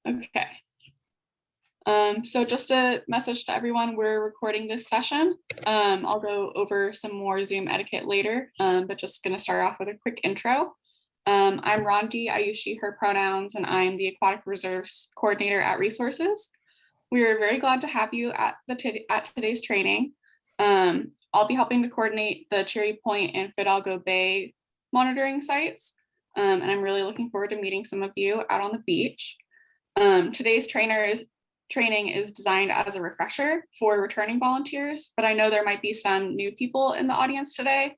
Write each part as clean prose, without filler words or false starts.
Okay. So just a message to everyone, we're recording this session. I'll go over some more Zoom etiquette later, but just gonna start off with a quick intro. I'm Rondi, I use she, her pronouns, and I'm the Aquatic Reservse Coordinator at Resources. We are very glad to have you at today's training. I'll be helping to coordinate the Cherry Point and Fidalgo Bay monitoring sites, and I'm really looking forward to meeting some of you out on the beach. Today's training is designed as a refresher for returning volunteers, but I know there might be some new people in the audience today.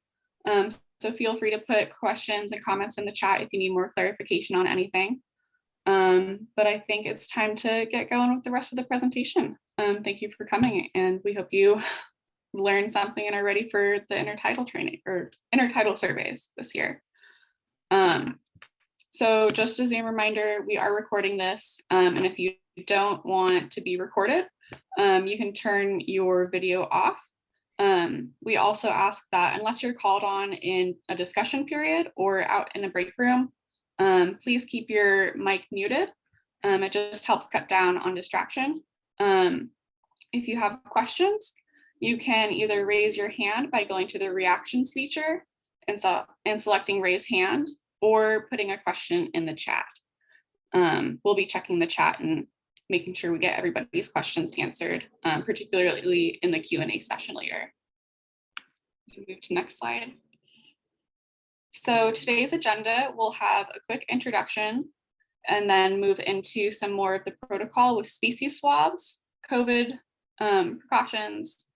So feel free to put questions and comments in the chat if you need more clarification on anything. But I think it's time to get going with the rest of the presentation. Thank you for coming, and we hope you learned something and are ready for the intertidal training or intertidal surveys this year. So just as a reminder, we are recording this, and if you don't want to be recorded, you can turn your video off. We also ask that unless you're called on in a discussion period or out in a break room, please keep your mic muted. It just helps cut down on distraction. If you have questions, you can either raise your hand by going to the reactions feature and selecting raise hand, or putting a question in the chat. We'll be checking the chat and making sure we get everybody's questions answered, particularly in the Q&A session later. Move to next slide. So today's agenda, we'll have a quick introduction and then move into some more of the protocol with species swabs, COVID precautions,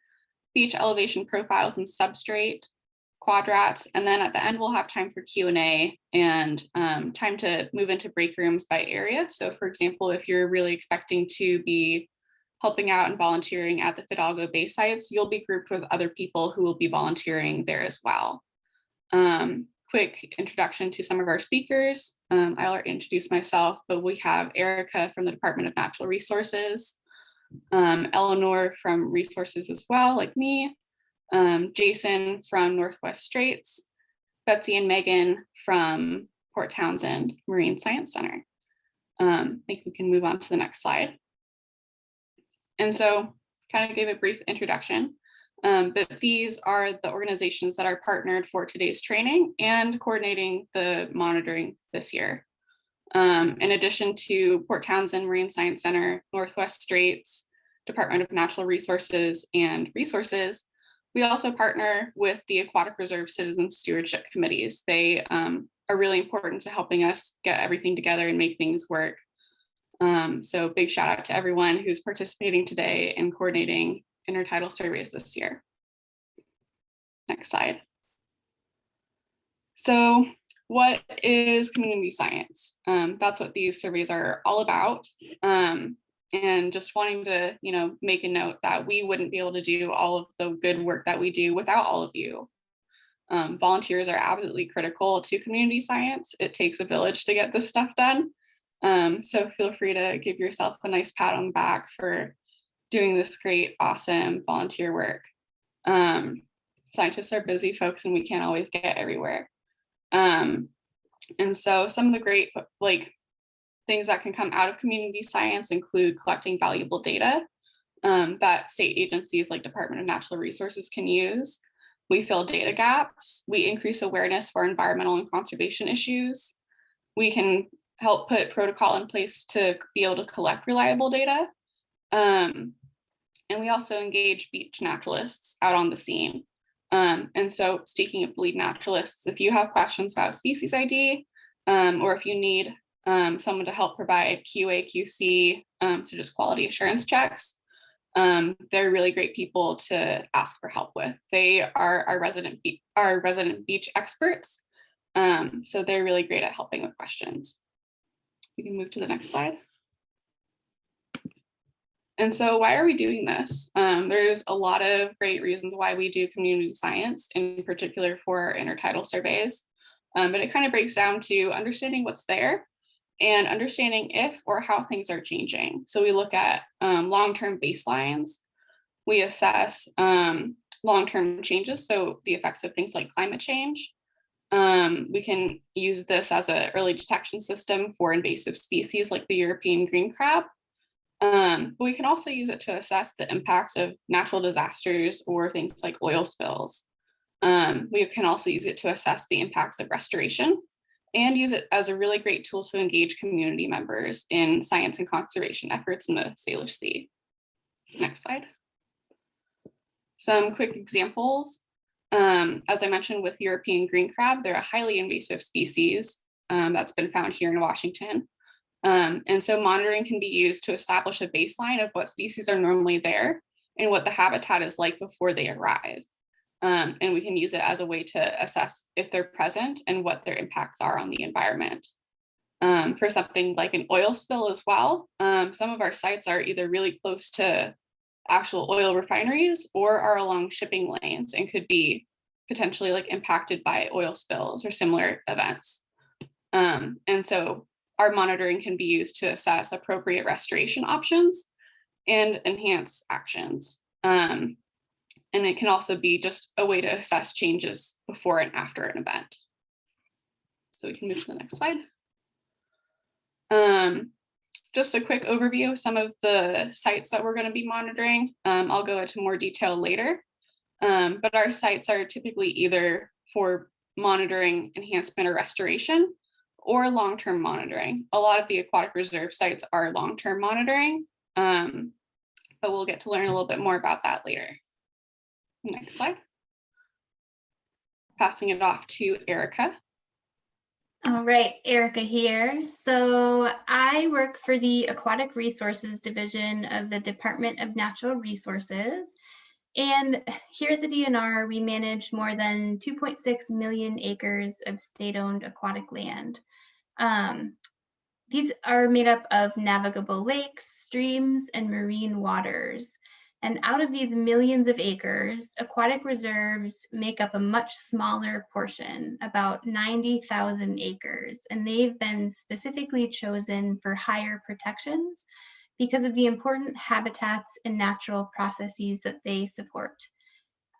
beach elevation profiles and substrate, quadrats, and then at the end we'll have time for Q&A and time to move into break rooms by area. So for example, if you're really expecting to be helping out and volunteering at the Fidalgo Bay sites, you'll be grouped with other people who will be volunteering there as well. Quick introduction to some of our speakers. I'll already introduce myself, but we have Erica from the Department of Natural Resources, Eleanor from Resources as well, like me, Jason from Northwest Straits, Betsy and Megan from Port Townsend Marine Science Center. I think we can move on to the next slide. And so kind of gave a brief introduction, but these are the organizations that are partnered for today's training and coordinating the monitoring this year. In addition to Port Townsend Marine Science Center, Northwest Straits, Department of Natural Resources, and Resources, we also partner with the Aquatic Reserve Citizen Stewardship Committees. They are really important to helping us get everything together and make things work. So big shout out to everyone who's participating today and coordinating intertidal surveys this year. Next slide. So what is community science? That's what these surveys are all about. And just wanting to, make a note that we wouldn't be able to do all of the good work that we do without all of you. Volunteers are absolutely critical to community science. It takes a village to get this stuff done. So feel free to give yourself a nice pat on the back for doing this great, awesome volunteer work. Scientists are busy folks and we can't always get everywhere. And so some of the great things that can come out of community science include collecting valuable data that state agencies like Department of Natural Resources can use. We fill data gaps. We increase awareness for environmental and conservation issues. We can help put protocol in place to be able to collect reliable data. And we also engage beach naturalists out on the scene. And so speaking of lead naturalists, if you have questions about species ID, or if you need someone to help provide QA, QC, so just quality assurance checks, they're really great people to ask for help with. They are our resident beach experts. So they're really great at helping with questions. We can move to the next slide. And so why are we doing this? There's a lot of great reasons why we do community science, in particular for our intertidal surveys. But it kind of breaks down to understanding what's there and understanding if or how things are changing. So we look at long-term baselines. We assess long-term changes, so the effects of things like climate change. We can use this as an early detection system for invasive species like the European green crab. But we can also use it to assess the impacts of natural disasters or things like oil spills. We can also use it to assess the impacts of restoration and use it as a really great tool to engage community members in science and conservation efforts in the Salish Sea. Next slide. Some quick examples. As I mentioned with European green crab, they're a highly invasive species that's been found here in Washington. And so monitoring can be used to establish a baseline of what species are normally there and what the habitat is like before they arrive. And we can use it as a way to assess if they're present and what their impacts are on the environment. For something like an oil spill as well, some of our sites are either really close to actual oil refineries or are along shipping lanes and could be potentially like impacted by oil spills or similar events. And so our monitoring can be used to assess appropriate restoration options and enhance actions. And it can also be just a way to assess changes before and after an event. So we can move to the next slide. Just a quick overview of some of the sites that we're going to be monitoring. I'll go into more detail later, but our sites are typically either for monitoring, enhancement, or restoration, or long-term monitoring. A lot of the aquatic reserve sites are long-term monitoring, but we'll get to learn a little bit more about that later. Next slide. Passing it off to Erica. All right, Erica here. So I work for the Aquatic Resources Division of the Department of Natural Resources. And here at the DNR, we manage more than 2.6 million acres of state-owned aquatic land. These are made up of navigable lakes, streams, and marine waters. And out of these millions of acres, aquatic reserves make up a much smaller portion, about 90,000 acres. And they've been specifically chosen for higher protections because of the important habitats and natural processes that they support.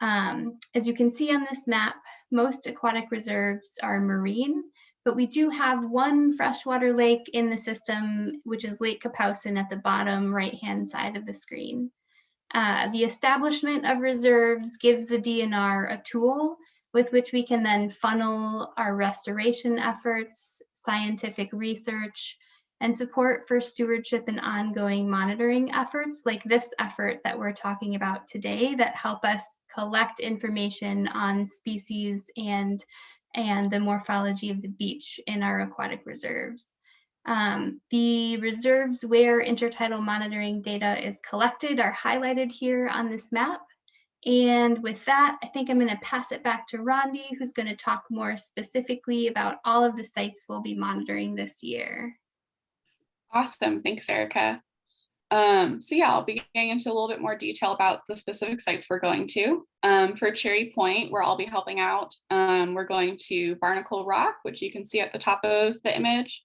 As you can see on this map, most aquatic reserves are marine, but we do have one freshwater lake in the system, which is Lake Kapowsin at the bottom right-hand side of the screen. The establishment of reserves gives the DNR a tool with which we can then funnel our restoration efforts, scientific research, and support for stewardship and ongoing monitoring efforts like this effort that we're talking about today that help us collect information on species and the morphology of the beach in our aquatic reserves. The reserves where intertidal monitoring data is collected are highlighted here on this map. And with that, I think I'm going to pass it back to Rondi, who's going to talk more specifically about all of the sites we'll be monitoring this year. Awesome, thanks, Erica. So yeah, I'll be getting into a little bit more detail about the specific sites we're going to. For Cherry Point, where I'll be helping out, we're going to Barnacle Rock, which you can see at the top of the image,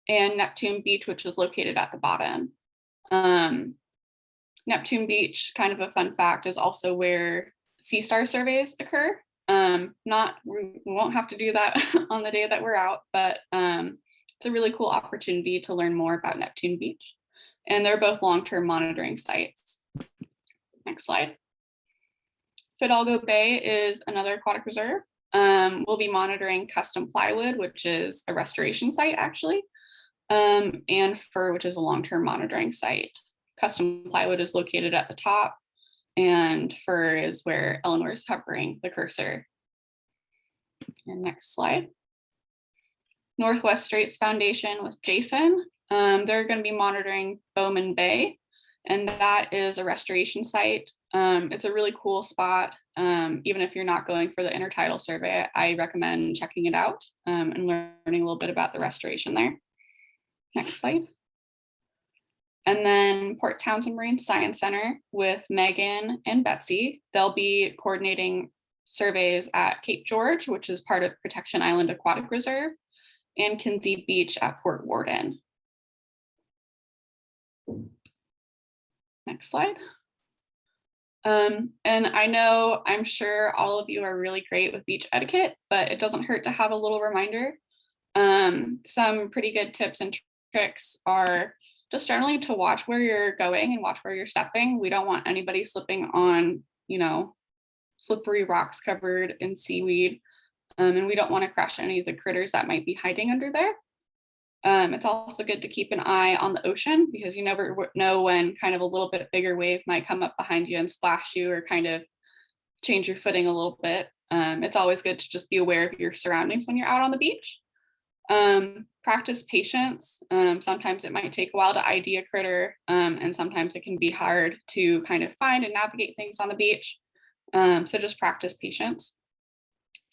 and Neptune Beach, which is located at the bottom. Neptune Beach, kind of a fun fact, is also where sea star surveys occur. We won't have to do that on the day that we're out, but it's a really cool opportunity to learn more about Neptune Beach. And they're both long-term monitoring sites. Next slide. Fidalgo Bay is another aquatic reserve. We'll be monitoring Custom Plywood, which is a restoration site actually, and Fur, which is a long-term monitoring site. Custom Plywood is located at the top, and Fur is where Eleanor is hovering the cursor. And next slide. Northwest Straits Foundation with Jason. They're going to be monitoring Bowman Bay, and that is a restoration site. It's a really cool spot. Even if you're not going for the intertidal survey, I recommend checking it out and learning a little bit about the restoration there. Next slide. And then Port Townsend Marine Science Center with Megan and Betsy. They'll be coordinating surveys at Cape George, which is part of Protection Island Aquatic Reserve, and Kinsey Beach at Fort Worden. Next slide. And I'm sure all of you are really great with beach etiquette, but it doesn't hurt to have a little reminder. Some pretty good tips and tricks are just generally to watch where you're going and watch where you're stepping. We don't want anybody slipping on, slippery rocks covered in seaweed. And we don't want to crush any of the critters that might be hiding under there. It's also good to keep an eye on the ocean because you never know when kind of a little bit bigger wave might come up behind you and splash you or kind of change your footing a little bit. It's always good to just be aware of your surroundings when you're out on the beach. Practice patience. Sometimes it might take a while to ID a critter, and sometimes it can be hard to kind of find and navigate things on the beach. So just practice patience.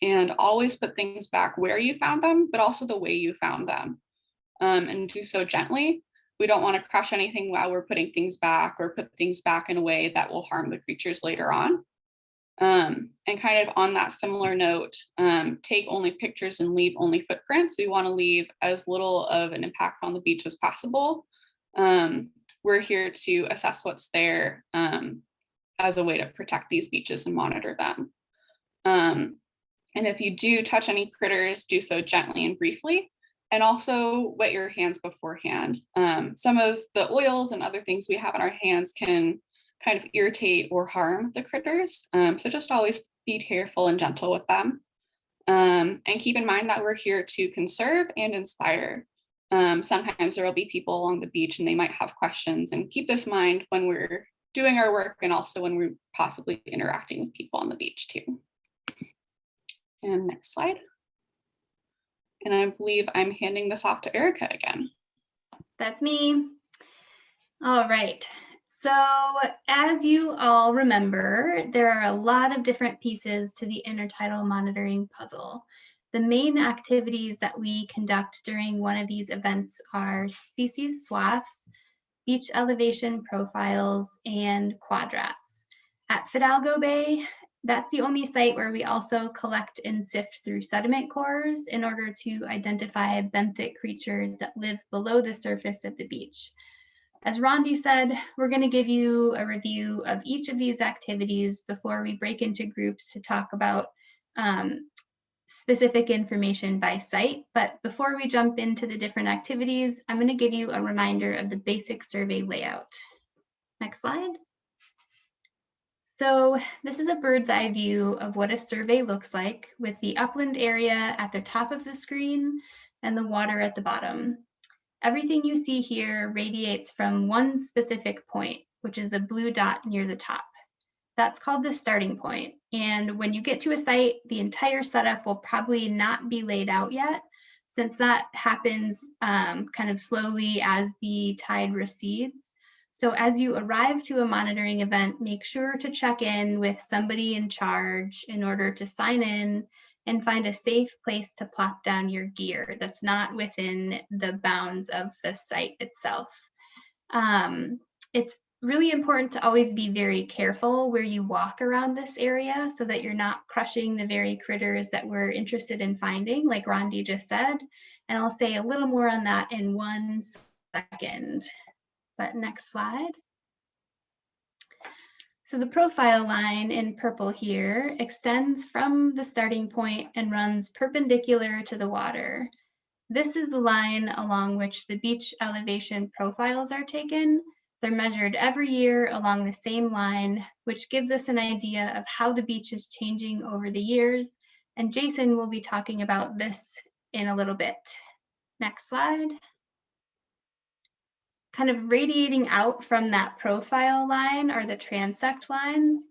And always put things back where you found them, but also the way you found them. And do so gently. We don't want to crush anything while we're putting things back or put things back in a way that will harm the creatures later on. And kind of on that similar note, take only pictures and leave only footprints. We want to leave as little of an impact on the beach as possible. We're here to assess what's there as a way to protect these beaches and monitor them. And if you do touch any critters, do so gently and briefly, and also wet your hands beforehand. Some of the oils and other things we have in our hands can kind of irritate or harm the critters. So just always be careful and gentle with them. And keep in mind that we're here to conserve and inspire. Sometimes there will be people along the beach and they might have questions, and keep this in mind when we're doing our work and also when we're possibly interacting with people on the beach too. And next slide. And I believe I'm handing this off to Erica again. That's me. All right. So as you all remember, there are a lot of different pieces to the intertidal monitoring puzzle. The main activities that we conduct during one of these events are species swaths, beach elevation profiles, and quadrats. At Fidalgo Bay, that's the only site where we also collect and sift through sediment cores in order to identify benthic creatures that live below the surface of the beach. As Rondi said, we're going to give you a review of each of these activities before we break into groups to talk about specific information by site. But before we jump into the different activities, I'm going to give you a reminder of the basic survey layout. Next slide. So this is a bird's eye view of what a survey looks like, with the upland area at the top of the screen and the water at the bottom. Everything you see here radiates from one specific point, which is the blue dot near the top. That's called the starting point. And when you get to a site, the entire setup will probably not be laid out yet, since that happens kind of slowly as the tide recedes. So as you arrive to a monitoring event, make sure to check in with somebody in charge in order to sign in and find a safe place to plop down your gear that's not within the bounds of the site itself. It's really important to always be very careful where you walk around this area so that you're not crushing the very critters that we're interested in finding, like Rondi just said. And I'll say a little more on that in 1 second. But next slide. So the profile line in purple here extends from the starting point and runs perpendicular to the water. This is the line along which the beach elevation profiles are taken. They're measured every year along the same line, which gives us an idea of how the beach is changing over the years. And Jason will be talking about this in a little bit. Next slide. Kind of radiating out from that profile line are the transect lines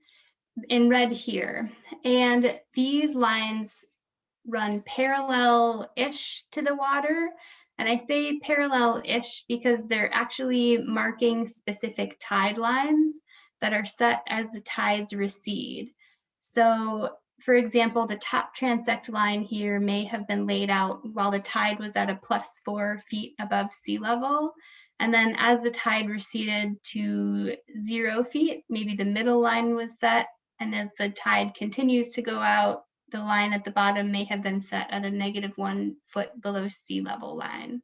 in red here. And these lines run parallel-ish to the water. And I say parallel-ish because they're actually marking specific tide lines that are set as the tides recede. So for example, the top transect line here may have been laid out while the tide was at a +4 feet above sea level. And then as the tide receded to 0 feet, maybe the middle line was set. And as the tide continues to go out, the line at the bottom may have been set at a -1 foot below sea level line.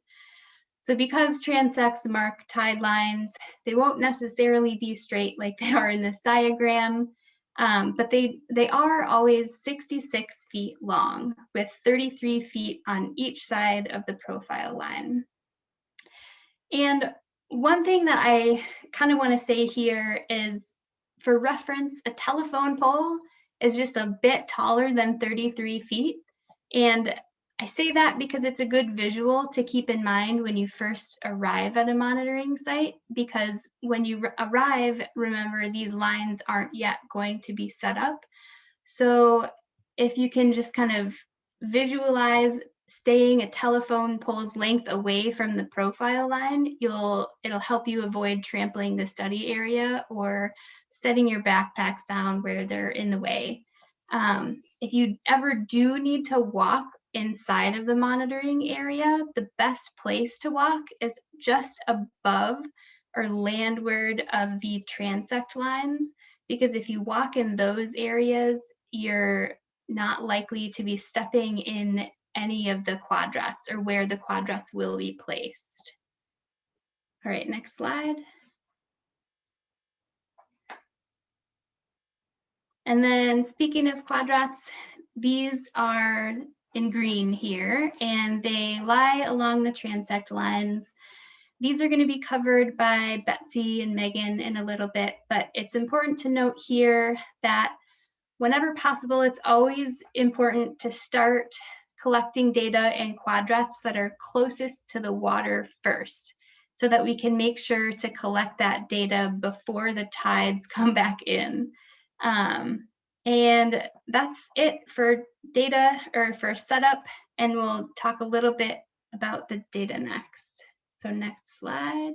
So because transects mark tide lines, they won't necessarily be straight like they are in this diagram, but they are always 66 feet long with 33 feet on each side of the profile line. And one thing that I kind of want to say here is, for reference, a telephone pole is just a bit taller than 33 feet. And I say that because it's a good visual to keep in mind when you first arrive at a monitoring site, because when you arrive, remember, these lines aren't yet going to be set up. So if you can just kind of visualize staying a telephone pole's length away from the profile line, it'll help you avoid trampling the study area or setting your backpacks down where they're in the way. If you ever do need to walk inside of the monitoring area, the best place to walk is just above or landward of the transect lines, because if you walk in those areas, you're not likely to be stepping in any of the quadrats or where the quadrats will be placed. All right, next slide. And then speaking of quadrats, these are in green here, and they lie along the transect lines. These are going to be covered by Betsy and Megan in a little bit, but it's important to note here that whenever possible, it's always important to start collecting data in quadrats that are closest to the water first, so that we can make sure to collect that data before the tides come back in. And that's it for data, or for setup, and we'll talk a little bit about the data next. So next slide.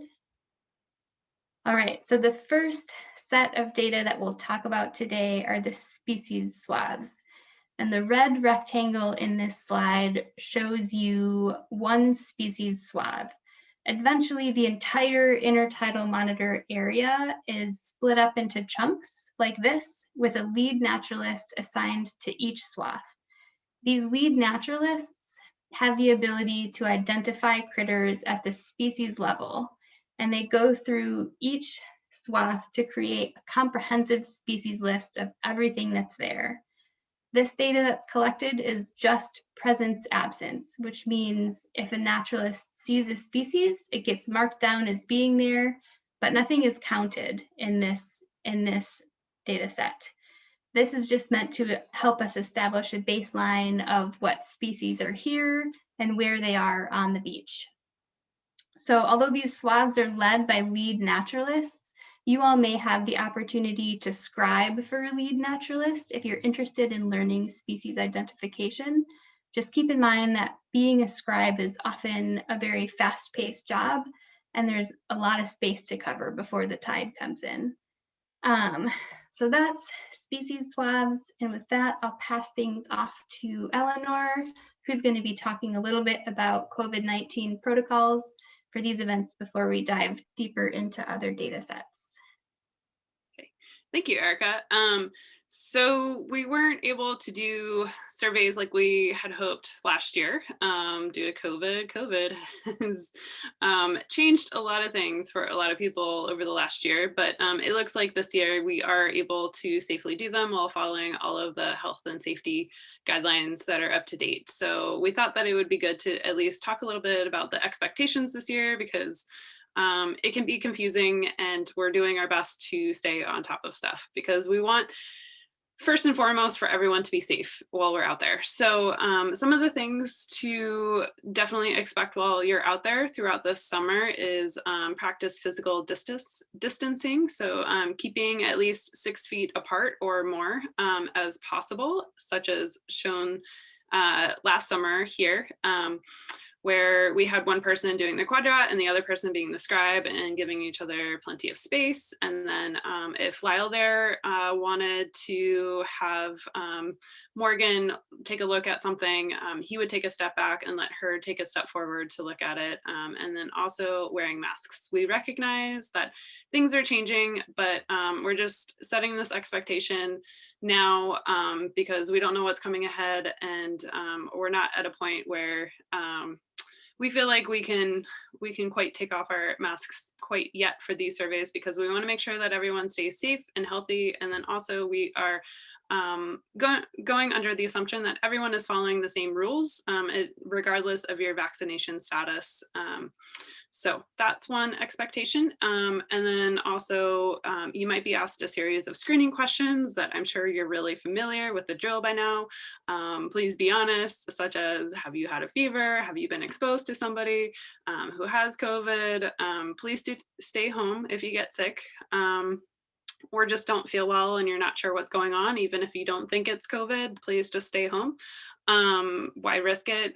All right, so the first set of data that we'll talk about today are the species swaths. And the red rectangle in this slide shows you one species swath. Eventually, the entire intertidal monitor area is split up into chunks like this, with a lead naturalist assigned to each swath. These lead naturalists have the ability to identify critters at the species level, and they go through each swath to create a comprehensive species list of everything that's there. This data that's collected is just presence absence, which means if a naturalist sees a species, it gets marked down as being there, but nothing is counted in this data set. This is just meant to help us establish a baseline of what species are here and where they are on the beach. So although these swaths are led by lead naturalists, you all may have the opportunity to scribe for a lead naturalist if you're interested in learning species identification. Just keep in mind that being a scribe is often a very fast-paced job, and there's a lot of space to cover before the tide comes in. So that's species swaths, and with that, I'll pass things off to Eleanor, who's going to be talking a little bit about COVID-19 protocols for these events before we dive deeper into other data sets. Thank you, Erica. So we weren't able to do surveys like we had hoped last year due to COVID. COVID has changed a lot of things for a lot of people over the last year, but it looks like this year we are able to safely do them while following all of the health and safety guidelines that are up to date. So we thought that it would be good to at least talk a little bit about the expectations this year, because it can be confusing, and we're doing our best to stay on top of stuff because we want, first and foremost, for everyone to be safe while we're out there. So some of the things to definitely expect while you're out there throughout this summer is practice physical distancing. So keeping at least 6 feet apart or more as possible, such as shown last summer here, where we had one person doing the quadrat and the other person being the scribe and giving each other plenty of space. And then if Lyle there wanted to have Morgan take a look at something, he would take a step back and let her take a step forward to look at it. And then also wearing masks. We recognize that things are changing, but we're just setting this expectation now because we don't know what's coming ahead, and we're not at a point where we feel like we can quite take off our masks quite yet for these surveys, because we want to make sure that everyone stays safe and healthy. And then also we are going under the assumption that everyone is following the same rules, regardless of your vaccination status. So that's one expectation. And then also you might be asked a series of screening questions that I'm sure you're really familiar with the drill by now. Please be honest, such as, have you had a fever? Have you been exposed to somebody who has COVID? Please do stay home if you get sick. Or just don't feel well and you're not sure what's going on. Even if you don't think it's COVID, please just stay home. Why risk it?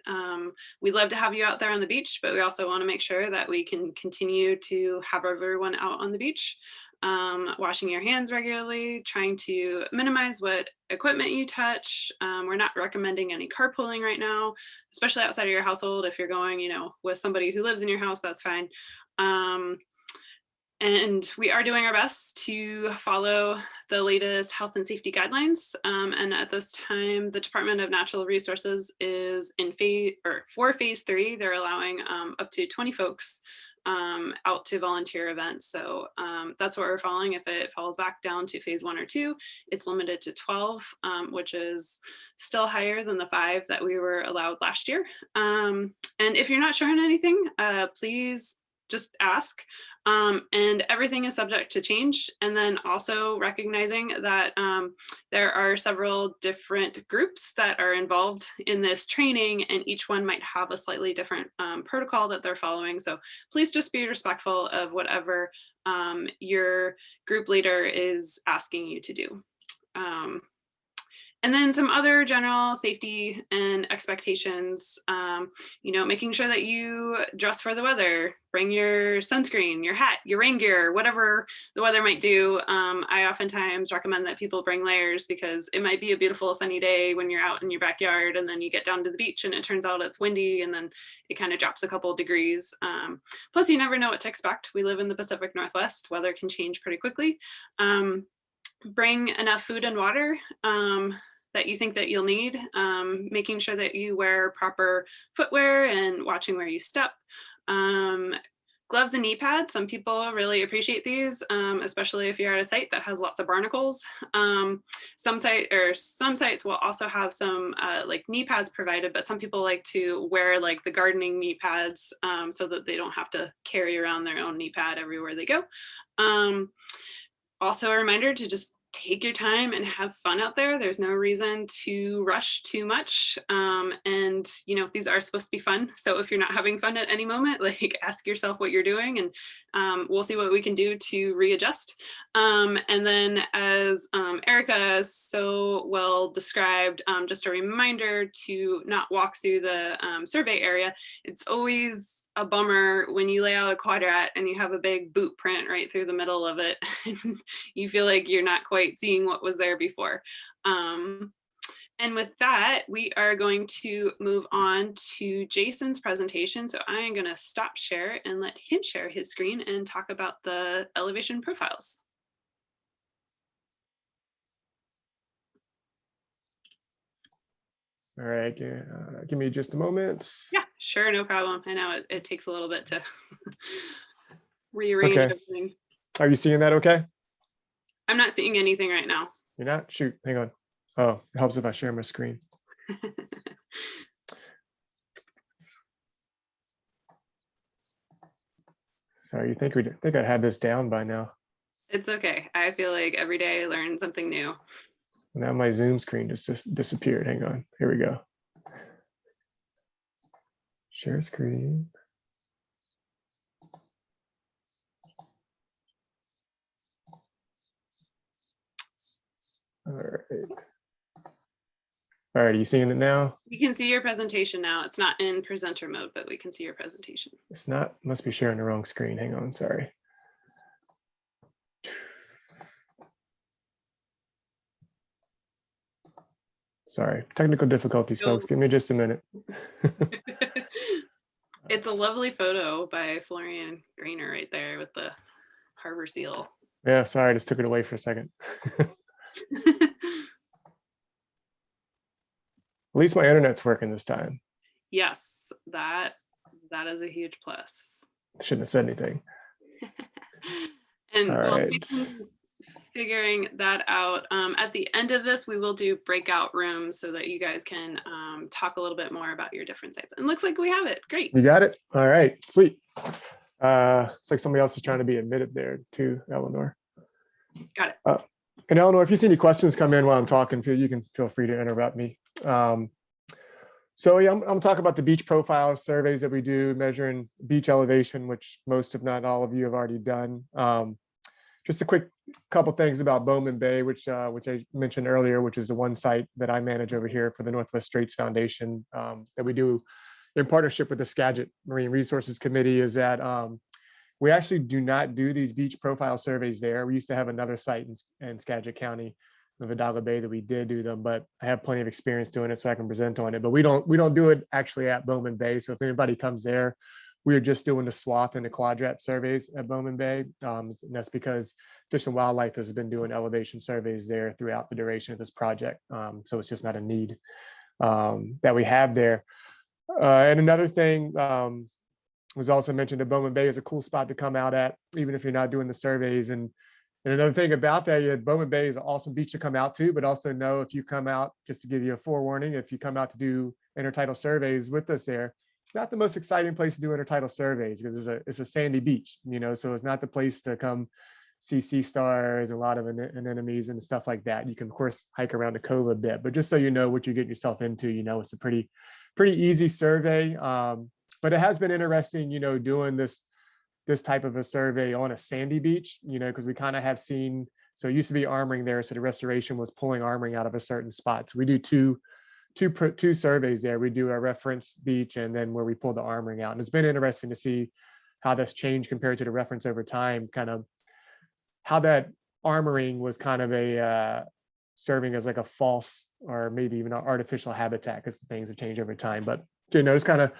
We'd love to have you out there on the beach, but we also want to make sure that we can continue to have everyone out on the beach, washing your hands regularly, trying to minimize what equipment you touch. We're not recommending any carpooling right now, especially outside of your household. If you're going, with somebody who lives in your house, that's fine. And we are doing our best to follow the latest health and safety guidelines. And at this time, the Department of Natural Resources is in for phase 3, they're allowing up to 20 folks out to volunteer events. So that's what we're following. If it falls back down to phase 1 or 2, it's limited to 12, which is still higher than the 5 that we were allowed last year. And if you're not sure on anything, please just ask. And everything is subject to change. And then also recognizing that there are several different groups that are involved in this training, and each one might have a slightly different protocol that they're following. So please just be respectful of whatever your group leader is asking you to do. And then some other general safety and expectations, making sure that you dress for the weather, bring your sunscreen, your hat, your rain gear, whatever the weather might do. I oftentimes recommend that people bring layers, because it might be a beautiful sunny day when you're out in your backyard, and then you get down to the beach and it turns out it's windy, and then it kind of drops a couple of degrees. Plus, you never know what to expect. We live in the Pacific Northwest. Weather can change pretty quickly. Bring enough food and water that you think that you'll need, making sure that you wear proper footwear and watching where you step. Gloves and knee pads, some people really appreciate these, especially if you're at a site that has lots of barnacles. Some sites will also have some like knee pads provided, but some people like to wear like the gardening knee pads so that they don't have to carry around their own knee pad everywhere they go. Also a reminder to just take your time and have fun out there. There's no reason to rush too much. And these are supposed to be fun. So if you're not having fun at any moment, like, ask yourself what you're doing, and we'll see what we can do to readjust. And then as Erica so well described, just a reminder to not walk through the survey area. It's always a bummer when you lay out a quadrat and you have a big boot print right through the middle of it. You feel like you're not quite seeing what was there before. And with that, we are going to move on to Jason's presentation. So I am going to stop share and let him share his screen and talk about the elevation profiles. All right, give me just a moment. Yeah, sure, no problem. I know it takes a little bit to rearrange everything. Are you seeing that okay? I'm not seeing anything right now. You're not? Shoot, hang on. Oh, it helps if I share my screen. Sorry, you think I had this down by now? It's okay. I feel like every day I learn something new. Now my Zoom screen just disappeared. Hang on. Here we go. Share screen. All right. All right, are you seeing it now? We can see your presentation now. It's not in presenter mode, but we can see your presentation. It's not, must be sharing the wrong screen. Hang on, sorry. Sorry, technical difficulties, folks. Give me just a minute. It's a lovely photo by Florian Grainer right there with the harbor seal. Yeah, sorry, I just took it away for a second. At least my internet's working this time. Yes, that That is a huge plus. Shouldn't have said anything. And All we'll right. be figuring that out. At the end of this, we will do breakout rooms so that you guys can talk a little bit more about your different sites. And looks like we have it. Great. You got it? All right, sweet. It's like somebody else is trying to be admitted there too, Eleanor. Got it. And Eleanor, if you see any questions come in while I'm talking, you can feel free to interrupt me. So yeah, I'm gonna talk about the beach profile surveys that we do, measuring beach elevation, which most, if not all of you have already done. Just a quick couple things about Bowman Bay, which I mentioned earlier, which is the one site that I manage over here for the Northwest Straits Foundation that we do in partnership with the Skagit Marine Resources Committee, is that we actually do not do these beach profile surveys there. We used to have another site in Skagit County, the Fidalgo Bay, that we did do them, but I have plenty of experience doing it, so I can present on it. But we don't do it actually at Bowman Bay. So if anybody comes there, we are just doing the Swath and the Quadrat surveys at Bowman Bay. And that's because Fish and Wildlife has been doing elevation surveys there throughout the duration of this project. So it's just not a need that we have there. And another thing was also mentioned that Bowman Bay is a cool spot to come out at, even if you're not doing the surveys. And another thing about that, Bowman Bay is an awesome beach to come out to, but also know if you come out, just to give you a forewarning, if you come out to do intertidal surveys with us there, it's not the most exciting place to do intertidal surveys because it's a sandy beach, so it's not the place to come see sea stars, a lot of anemones and stuff like that. You can of course hike around the cove a bit, but just so you know what you're getting yourself into, it's a pretty easy survey. But it has been interesting, doing this type of a survey on a sandy beach, because we kind of have seen, so it used to be armoring there. So the restoration was pulling armoring out of a certain spot. So we do two surveys there. We do a reference beach and then where we pull the armoring out. And it's been interesting to see how that's changed compared to the reference over time, kind of how that armoring was kind of a serving as like a false or maybe even an artificial habitat because things have changed over time. But it's kind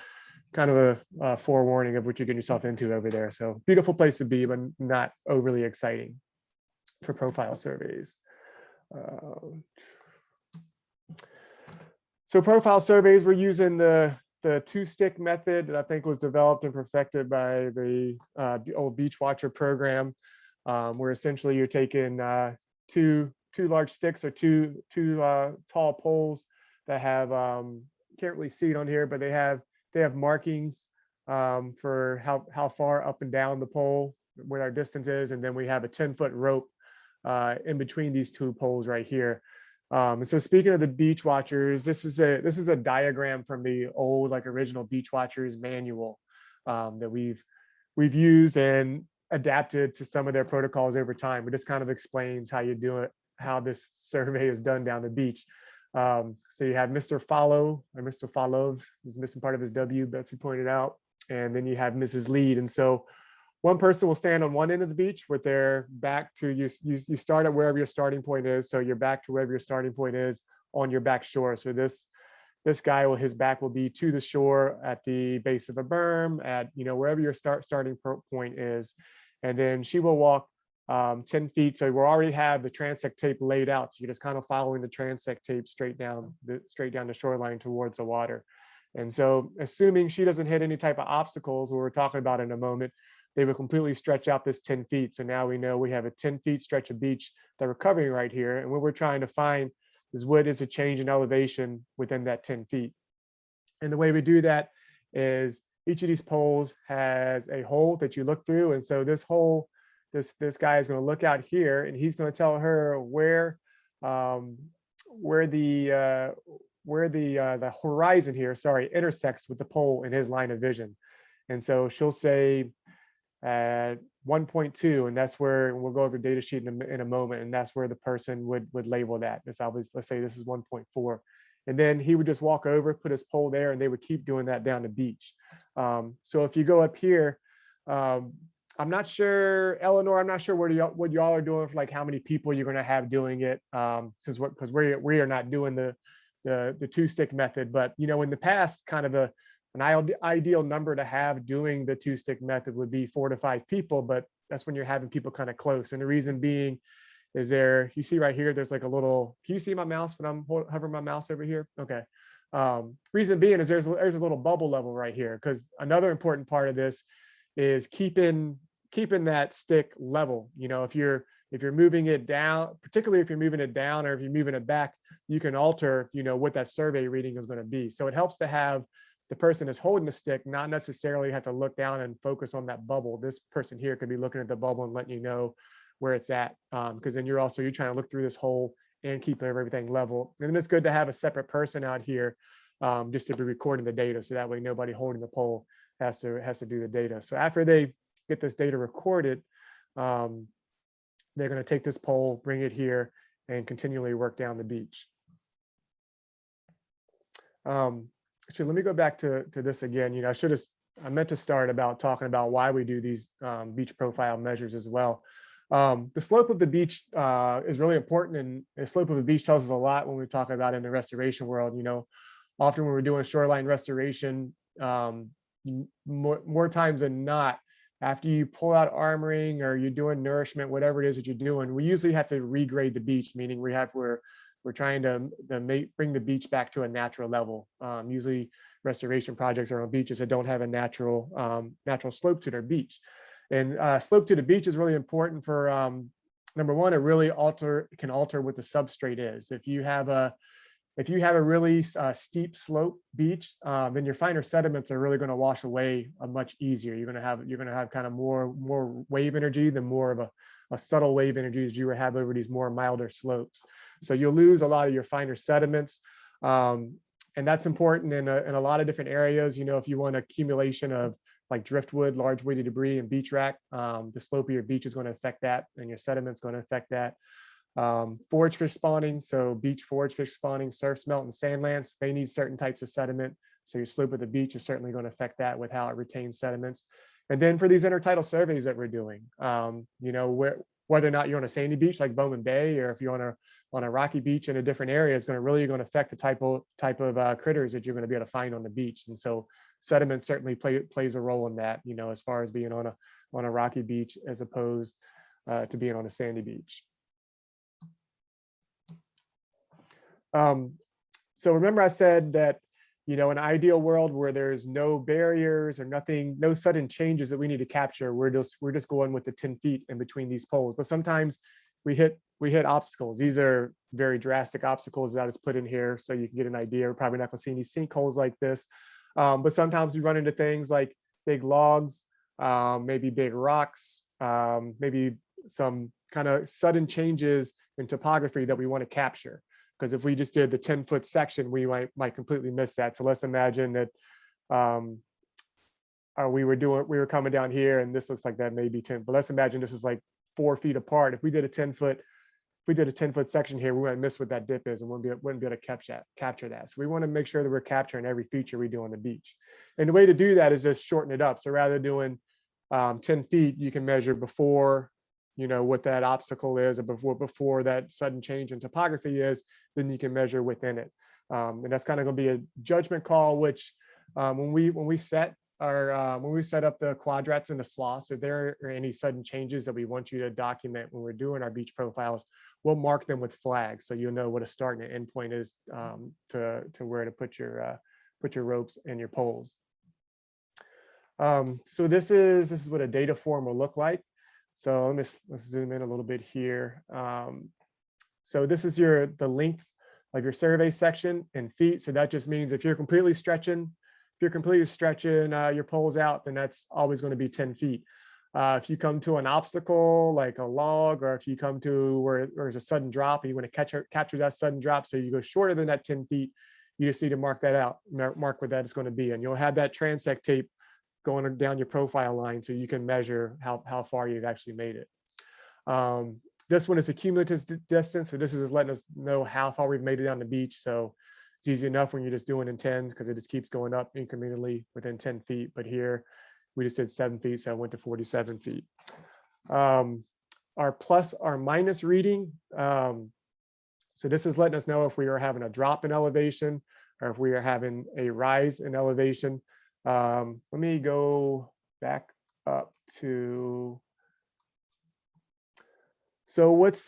of a forewarning of what you're getting yourself into over there. So beautiful place to be, but not overly exciting for profile surveys. So profile surveys, we're using the two-stick method that I think was developed and perfected by the old Beach Watcher program, where essentially you're taking two large sticks or two tall poles that have, can't really see it on here, but they have markings for how far up and down the pole, what our distance is. And then we have a 10-foot rope in between these two poles right here. And so speaking of the Beach Watchers, this is a diagram from the old original Beach Watchers manual that we've used and adapted to some of their protocols over time. It just kind of explains how you do it, how this survey is done down the beach. So you have Mr. Follow, or Mr. Follow is missing part of his W, Betsy pointed out, and then you have Mrs. Lead. And so one person will stand on one end of the beach with their back to you. You start at wherever your starting point is. So you're back to wherever your starting point is on your back shore. So this guy, his back will be to the shore at the base of a berm at, wherever your starting point is. And then she will walk 10 feet. So we already have the transect tape laid out. So you're just kind of following the transect tape straight down the shoreline towards the water. And so assuming she doesn't hit any type of obstacles, what we're talking about in a moment, they would completely stretch out this 10 feet. So now we know we have a 10 feet stretch of beach that we're covering right here. And what we're trying to find is what is a change in elevation within that 10 feet. And the way we do that is each of these poles has a hole that you look through. And so this hole, this guy is going to look out here and he's going to tell her where the horizon here, intersects with the pole in his line of vision. And so she'll say at 1.2, and that's where we'll go over the data sheet in a moment, and that's where the person would label that. Let's say this is 1.4, and then he would just walk over, put his pole there, and they would keep doing that down the beach. So if you go up here, I'm not sure, Eleanor, I'm not sure what y'all are doing for how many people you're going to have doing it, because we are not doing the two-stick method. But in the past, kind of an ideal number to have doing the two-stick method would be 4 to 5 people, but that's when you're having people kind of close. And the reason being is you see right here, there's a little, can you see my mouse when I'm hovering my mouse over here? Okay. Reason being is there's a little bubble level right here, because another important part of this is keeping that stick level. You know, if you're moving it down, particularly if you're moving it down or if you're moving it back, you can alter, you know, what that survey reading is going to be. So it helps to have the person that's holding the stick not necessarily have to look down and focus on that bubble. This person here could be looking at the bubble and letting you know where it's at, because then you're trying to look through this hole and keep everything level. And then it's good to have a separate person out here just to be recording the data, so that way nobody holding the pole has to do the data. So after they get this data recorded, they're going to take this pole, bring it here, and continually work down the beach. Actually, let me go back to this again. You know, I meant to start about talking about why we do these beach profile measures as well. The slope of the beach is really important, and the slope of the beach tells us a lot when we talk about in the restoration world. You know, often when we're doing shoreline restoration, more times than not, after you pull out armoring or you're doing nourishment, whatever it is that you're doing, we usually have to regrade the beach, meaning we're trying to bring the beach back to a natural level. Usually restoration projects are on beaches that don't have a natural slope to their beach. And slope to the beach is really important for, number one, it really can alter what the substrate is. If you have a really steep slope beach, then your finer sediments are really going to wash away much easier. You're going to have kind of more wave energy than more of a subtle wave energy as you would have over these more milder slopes. So you'll lose a lot of your finer sediments. And that's important in a lot of different areas. You know, if you want accumulation of like driftwood, large weighted debris, and beach rack, the slope of your beach is going to affect that, and your sediment's going to affect that. Forage fish spawning, so beach forage fish spawning, surf smelt, and sand lance, they need certain types of sediment. So your slope of the beach is certainly going to affect that with how it retains sediments. And then for these intertidal surveys that we're doing, you know, whether or not you're on a sandy beach like Bowman Bay, or if you're on a rocky beach in a different area, is really going to affect the type of critters that you're going to be able to find on the beach. And so sediment certainly plays a role in that, you know, as far as being on a rocky beach as opposed to being on a sandy beach. So remember I said that, you know, in an ideal world where there's no barriers or nothing, no sudden changes that we need to capture, we're just going with the 10 feet in between these poles. But sometimes we hit obstacles. These are very drastic obstacles that is put in here, so you can get an idea. We're probably not going to see any sinkholes like this, but sometimes we run into things like big logs, maybe big rocks, maybe some kind of sudden changes in topography that we want to capture. Because if we just did the 10-foot section, we might completely miss that. So let's imagine that we were coming down here, and this looks like that may be 10. But let's imagine this is like 4 feet apart. If we did a 10-foot section here, we might miss what that dip is, and wouldn't be able to capture that. So we want to make sure that we're capturing every feature we do on the beach. And the way to do that is just shorten it up. So rather than doing 10 feet, you can measure before, you know, what that obstacle is, or before that sudden change in topography is, then you can measure within it. And that's kind of going to be a judgment call, which when we set up the quadrats and the swaths, if there are any sudden changes that we want you to document when we're doing our beach profiles, we'll mark them with flags, so you'll know what a start and an end point is to where to put your ropes and your poles. So this is what a data form will look like. So let's zoom in a little bit here. So this is the length of your survey section in feet. So that just means if you're completely stretching your poles out, then that's always going to be 10 feet. If you come to an obstacle like a log, or if you come to where there's a sudden drop and you want to capture that sudden drop, so you go shorter than that 10 feet, you just need to mark that out, mark what that is going to be. And you'll have that transect tape going down your profile line, so you can measure how far you've actually made it. This one is a cumulative distance, so this is letting us know how far we've made it down the beach. So it's easy enough when you're just doing in tens, because it just keeps going up incrementally within 10 feet. But here we just did 7 feet, so I went to 47 feet. Our plus, our minus reading. So this is letting us know if we are having a drop in elevation or if we are having a rise in elevation. Let me go back up to, so what's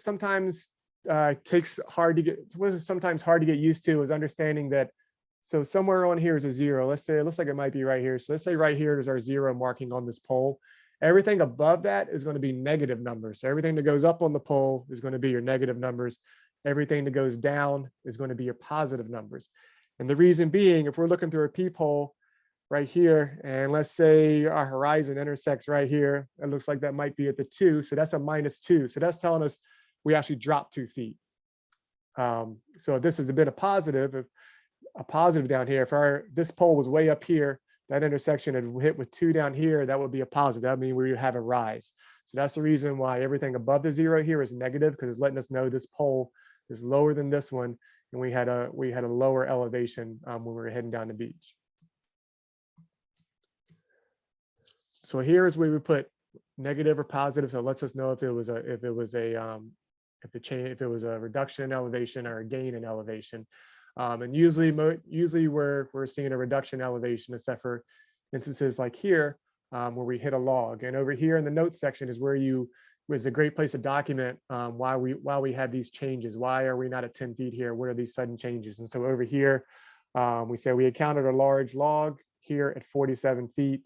sometimes was sometimes hard to get used to is understanding that. So somewhere on here is a 0. Let's say it looks like it might be right here. So let's say right here is our 0 marking on this pole. Everything above that is going to be negative numbers. So everything that goes up on the pole is going to be your negative numbers. Everything that goes down is going to be your positive numbers. And the reason being, if we're looking through a peephole right here, and let's say our horizon intersects right here, it looks like that might be at the 2. So that's a -2. So that's telling us we actually dropped 2 feet. So if this has been a positive down here, if this pole was way up here, that intersection had hit with 2 down here, that would be a positive. That would mean we would have a rise. So that's the reason why everything above the 0 here is negative, because it's letting us know this pole is lower than this one, and we had a lower elevation when we were heading down the beach. So here is where we put negative or positive, so it lets us know if it was a reduction in elevation or a gain in elevation. And usually we're seeing a reduction in elevation, except for instances like here where we hit a log. And over here in the notes section is where was a great place to document why we had these changes. Why are we not at 10 feet here? What are these sudden changes? And so over here, we say we encountered a large log here at 47 feet.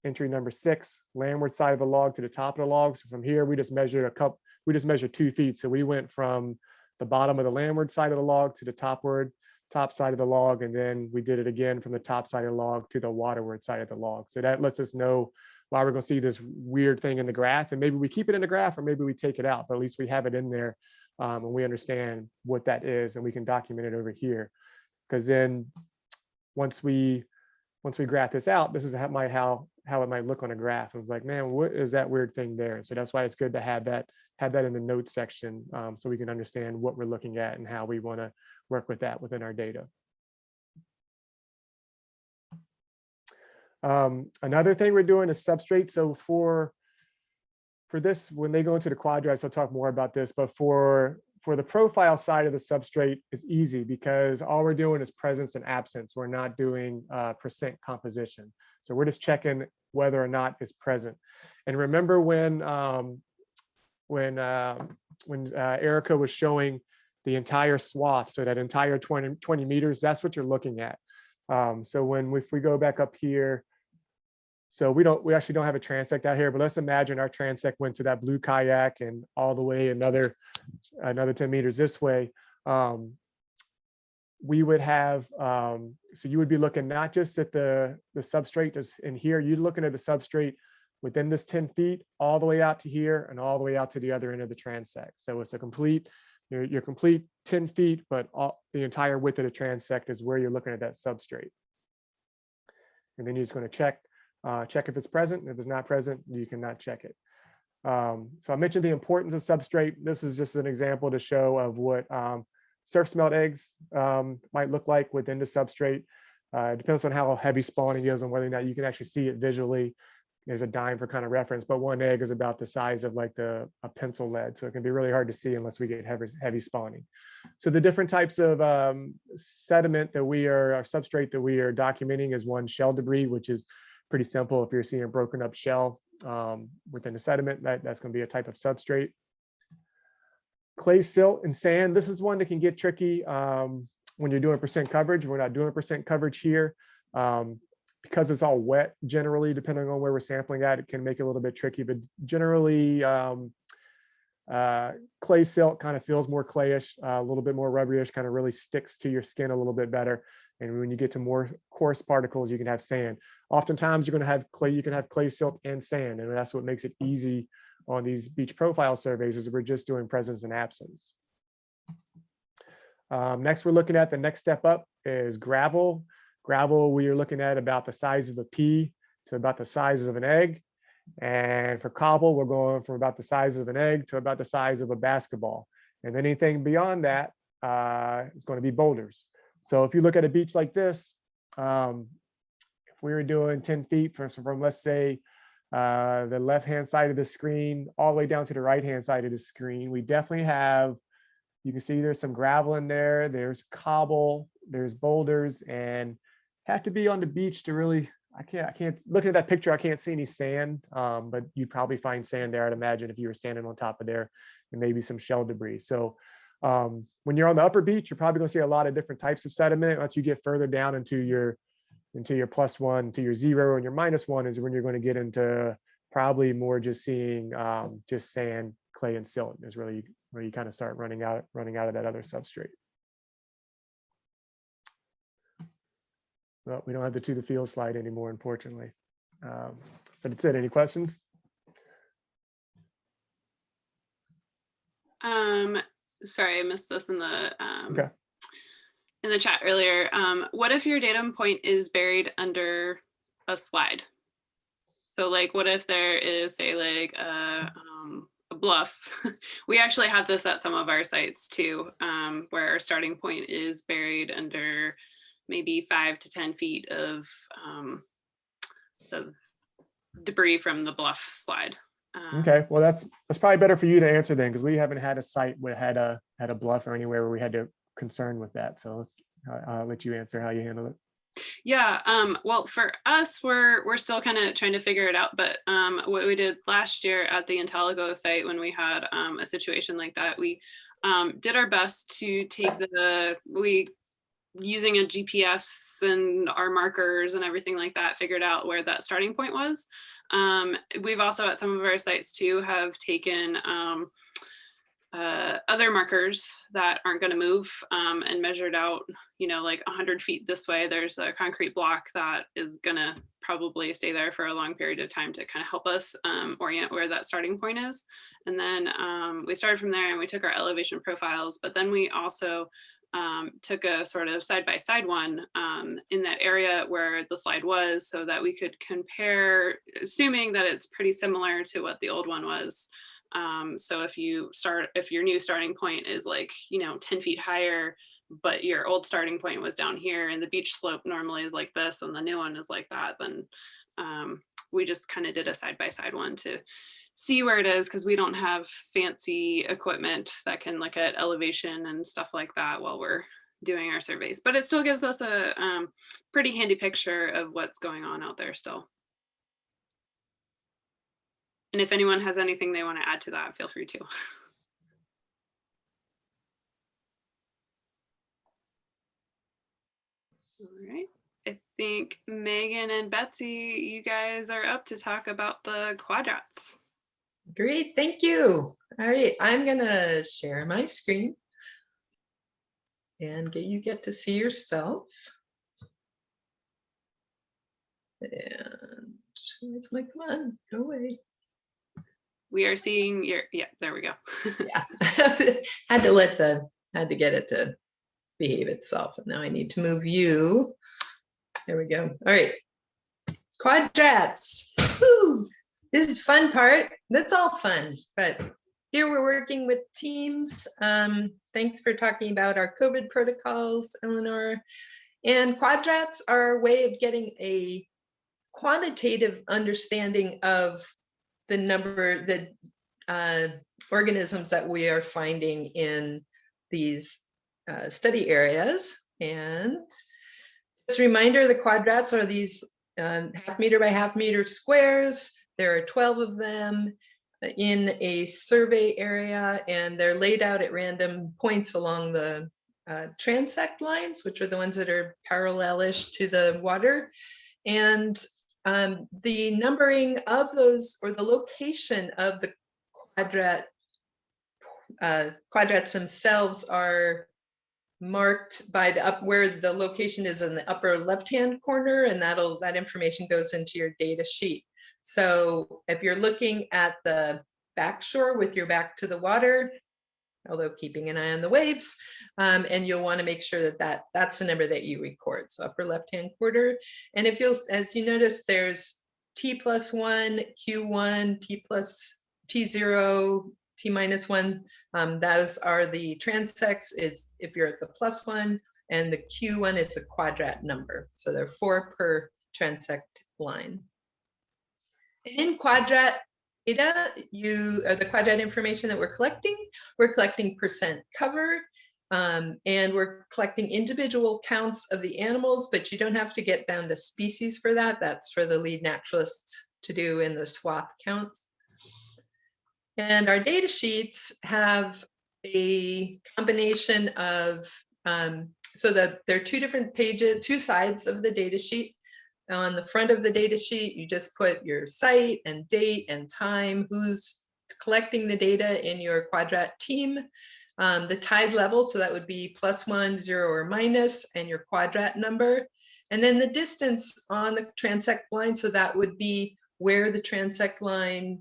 Entry number 6, landward side of the log to the top of the log. So from here, we just measured 2 feet. So we went from the bottom of the landward side of the log to the top side of the log. And then we did it again from the top side of the log to the waterward side of the log. So that lets us know why we're going to see this weird thing in the graph. And maybe we keep it in the graph or maybe we take it out, but at least we have it in there and we understand what that is and we can document it over here. Because then once we graph this out, this is how it might look on a graph. And like, man, what is that weird thing there? And so that's why it's good to have that in the notes section so we can understand what we're looking at and how we want to work with that within our data. Another thing we're doing is substrate. So for this, when they go into the quadrats, I'll talk more about this, but for the profile side of the substrate, it's easy because all we're doing is presence and absence. We're not doing percent composition. So we're just checking whether or not it's present. And remember when Erica was showing the entire swath, so that entire 20 meters, that's what you're looking at. So if we go back up here, so we actually don't have a transect out here, but let's imagine our transect went to that blue kayak and all the way another 10 meters this way. We would have, so you would be looking not just at the substrate just in here, you're looking at the substrate within this 10 feet, all the way out to here and all the way out to the other end of the transect. So it's a complete, your complete 10 feet, but the entire width of the transect is where you're looking at that substrate. And then you're just going to check if it's present. If it's not present, you cannot check it. So I mentioned the importance of substrate. This is just an example to show of what surf smelt eggs might look like within the substrate. It depends on how heavy spawning is and whether or not you can actually see it visually. There's a dime for kind of reference, but one egg is about the size of like a pencil lead. So it can be really hard to see unless we get heavy spawning. So the different types of sediment that our substrate that we are documenting is one, shell debris, which is pretty simple. If you're seeing a broken up shell within the sediment, that's going to be a type of substrate. Clay, silt, and sand. This is one that can get tricky when you're doing percent coverage. We're not doing percent coverage here. Because it's all wet, generally, depending on where we're sampling at, it can make it a little bit tricky, but generally clay silt kind of feels more clayish, a little bit more rubberish, kind of really sticks to your skin a little bit better. And when you get to more coarse particles, you can have sand. Oftentimes you're going to have clay, you can have clay silt and sand, and that's what makes it easy on these beach profile surveys is we're just doing presence and absence. Next, we're looking at the next step up is gravel. Gravel, we are looking at about the size of a pea to about the size of an egg. And for cobble, we're going from about the size of an egg to about the size of a basketball. And anything beyond that is going to be boulders. So if you look at a beach like this, if we were doing 10 feet from let's say, the left-hand side of the screen all the way down to the right-hand side of the screen, we definitely have, you can see there's some gravel in there, there's cobble, there's boulders, and have to be on the beach to really I can't looking at that picture, I can't see any sand, but you'd probably find sand there, I'd imagine, if you were standing on top of there, and maybe some shell debris. So when you're on the upper beach, you're probably gonna see a lot of different types of sediment. Once you get further down into your +1 to your 0 and your -1 is when you're going to get into probably more just seeing just sand, clay, and silt is really where you kind of start running out of that other substrate. Well, we don't have the to the field slide anymore, unfortunately. So that's it. Any questions? Sorry, I missed this in the Okay. in the chat earlier. What if your datum point is buried under a slide? So like, what if there is, say, like a bluff? We actually have this at some of our sites too, where our starting point is buried under maybe 5 to 10 feet of debris from the bluff slide. Okay, well that's probably better for you to answer then, because we haven't had a site where had a bluff or anywhere where we had to concern with that. So I'll let you answer how you handle it. Yeah, well, for us, we're still kind of trying to figure it out. But what we did last year at the Fidalgo site, when we had a situation like that, we did our best to take using a GPS and our markers and everything like that, figured out where that starting point was. We've also at some of our sites too have taken other markers that aren't going to move and measured out, like 100 feet this way, there's a concrete block that is going to probably stay there for a long period of time to kind of help us orient where that starting point is. And then we started from there and we took our elevation profiles, but then we also took a sort of side-by-side one in that area where the slide was, so that we could compare, assuming that it's pretty similar to what the old one was. So if your new starting point is like, 10 feet higher, but your old starting point was down here and the beach slope normally is like this and the new one is like that, then we just kind of did a side-by-side one to see where it is, because we don't have fancy equipment that can look at elevation and stuff like that while we're doing our surveys. But it still gives us a pretty handy picture of what's going on out there still. And if anyone has anything they want to add to that, feel free to. All right. I think Megan and Betsy, you guys are up to talk about the quadrats. Great, thank you. All right, I'm gonna share my screen and get to see yourself. And it's like, come on, go away. We are seeing your, yeah, there we go. Yeah, had to get it to behave itself. And now I need to move you. There we go. All right, quadrats. Woo! This is fun part. That's all fun, but here we're working with teams. Thanks for talking about our COVID protocols, Eleanor. And quadrats are a way of getting a quantitative understanding of the number, the organisms that we are finding in these study areas. And just a reminder, the quadrats are these half meter by half meter squares. There are 12 of them in a survey area, and they're laid out at random points along the transect lines, which are the ones that are parallelish to the water. And the numbering of those, or the location of the quadrats themselves, are marked by the where the location is in the upper left-hand corner, and that information goes into your data sheet. So if you're looking at the back shore with your back to the water, although keeping an eye on the waves, and you'll want to make sure that that's the number that you record. So upper left-hand quarter. And if you'll, as you notice, there's T+1, Q1, T0, T-1. Those are the transects. It's if you're at the +1, and the Q1 is a quadrat number. So there are 4 per transect line. In quadrat data, the quadrat information that we're collecting percent covered, And we're collecting individual counts of the animals, but you don't have to get down to species for that. That's for the lead naturalists to do in the swath counts. And our data sheets have a combination of, there are two different pages, two sides of the data sheet. On the front of the data sheet, you just put your site and date and time, who's collecting the data in your Quadrat team, the tide level, so that would be +1, 0, or minus, and your Quadrat number, and then the distance on the transect line, so that would be where the transect line,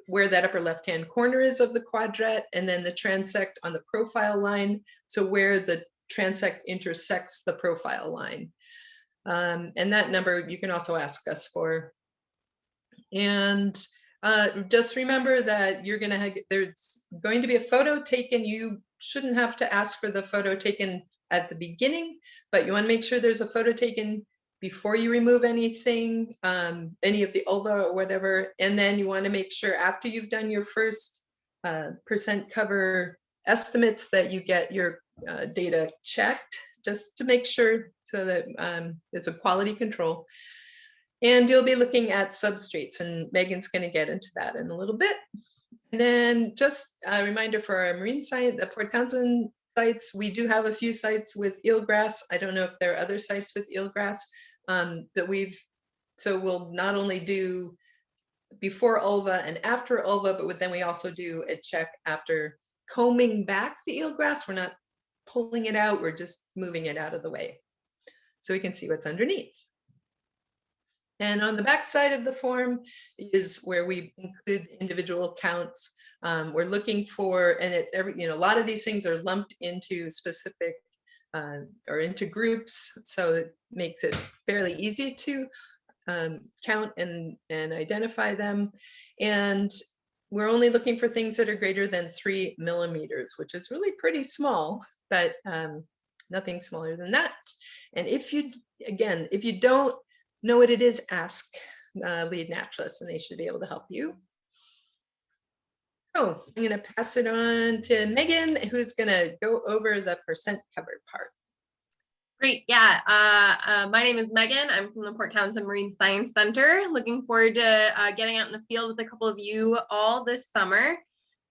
where that upper left-hand corner is of the Quadrat, and then the transect on the profile line, so where the transect intersects the profile line. And that number you can also ask us for. And just remember that there's going to be a photo taken. You shouldn't have to ask for the photo taken at the beginning, but you want to make sure there's a photo taken before you remove anything, any of the ulva or whatever. And then you want to make sure after you've done your first percent cover estimates that you get your data checked, just to make sure, so that it's a quality control. And you'll be looking at substrates, and Megan's going to get into that in a little bit. And then just a reminder for our marine site, the Port Townsend sites, we do have a few sites with eelgrass. I don't know if there are other sites with eelgrass so we'll not only do before ulva and after ulva, but then we also do a check after combing back the eelgrass. We're not pulling it out, we're just moving it out of the way so we can see what's underneath. And on the back side of the form is where we include individual counts. We're looking for, and a lot of these things are lumped into specific or into groups, so it makes it fairly easy to count and identify them. And we're only looking for things that are greater than 3 millimeters, which is really pretty small, but nothing smaller than that. And if you don't know what it is, ask lead naturalists, and they should be able to help you. So I'm going to pass it on to Megan, who's going to go over the percent covered part. Great. Yeah. My name is Megan. I'm from the Port Townsend Marine Science Center. Looking forward to getting out in the field with a couple of you all this summer.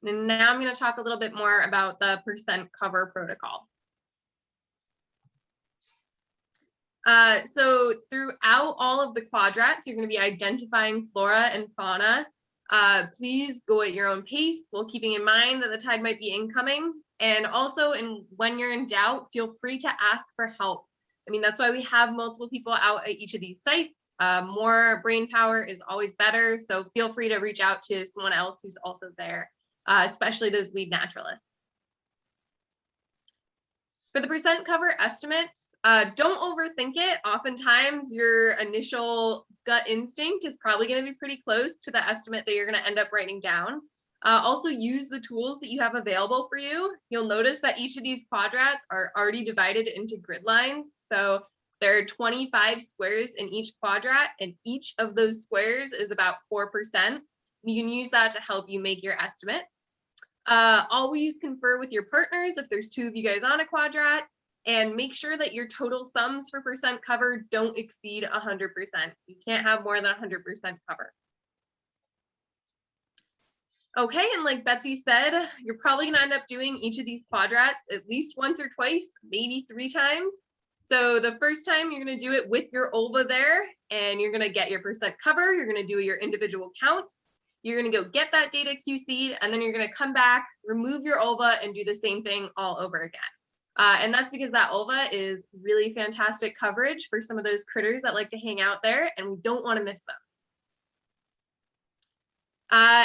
And now I'm going to talk a little bit more about the percent cover protocol. So throughout all of the quadrats, you're going to be identifying flora and fauna. Please go at your own pace while keeping in mind that the tide might be incoming. And also, when you're in doubt, feel free to ask for help. I mean, that's why we have multiple people out at each of these sites. More brain power is always better. So feel free to reach out to someone else who's also there, especially those lead naturalists. For the percent cover estimates, don't overthink it. Oftentimes your initial gut instinct is probably going to be pretty close to the estimate that you're going to end up writing down. Also use the tools that you have available for you. You'll notice that each of these quadrats are already divided into grid lines. So there are 25 squares in each quadrat, and each of those squares is about 4%. You can use that to help you make your estimates. Always confer with your partners if there's 2 of you guys on a quadrat, and make sure that your total sums for percent cover don't exceed 100%. You can't have more than 100% cover. Okay, and like Betsy said, you're probably gonna end up doing each of these quadrats at least once or twice, maybe 3 times. So the first time you're gonna do it with your ulva there, and you're gonna get your percent cover, you're gonna do your individual counts, you're gonna go get that data QC'd, and then you're gonna come back, remove your ulva, and do the same thing all over again. And that's because that ulva is really fantastic coverage for some of those critters that like to hang out there, and we don't wanna miss them.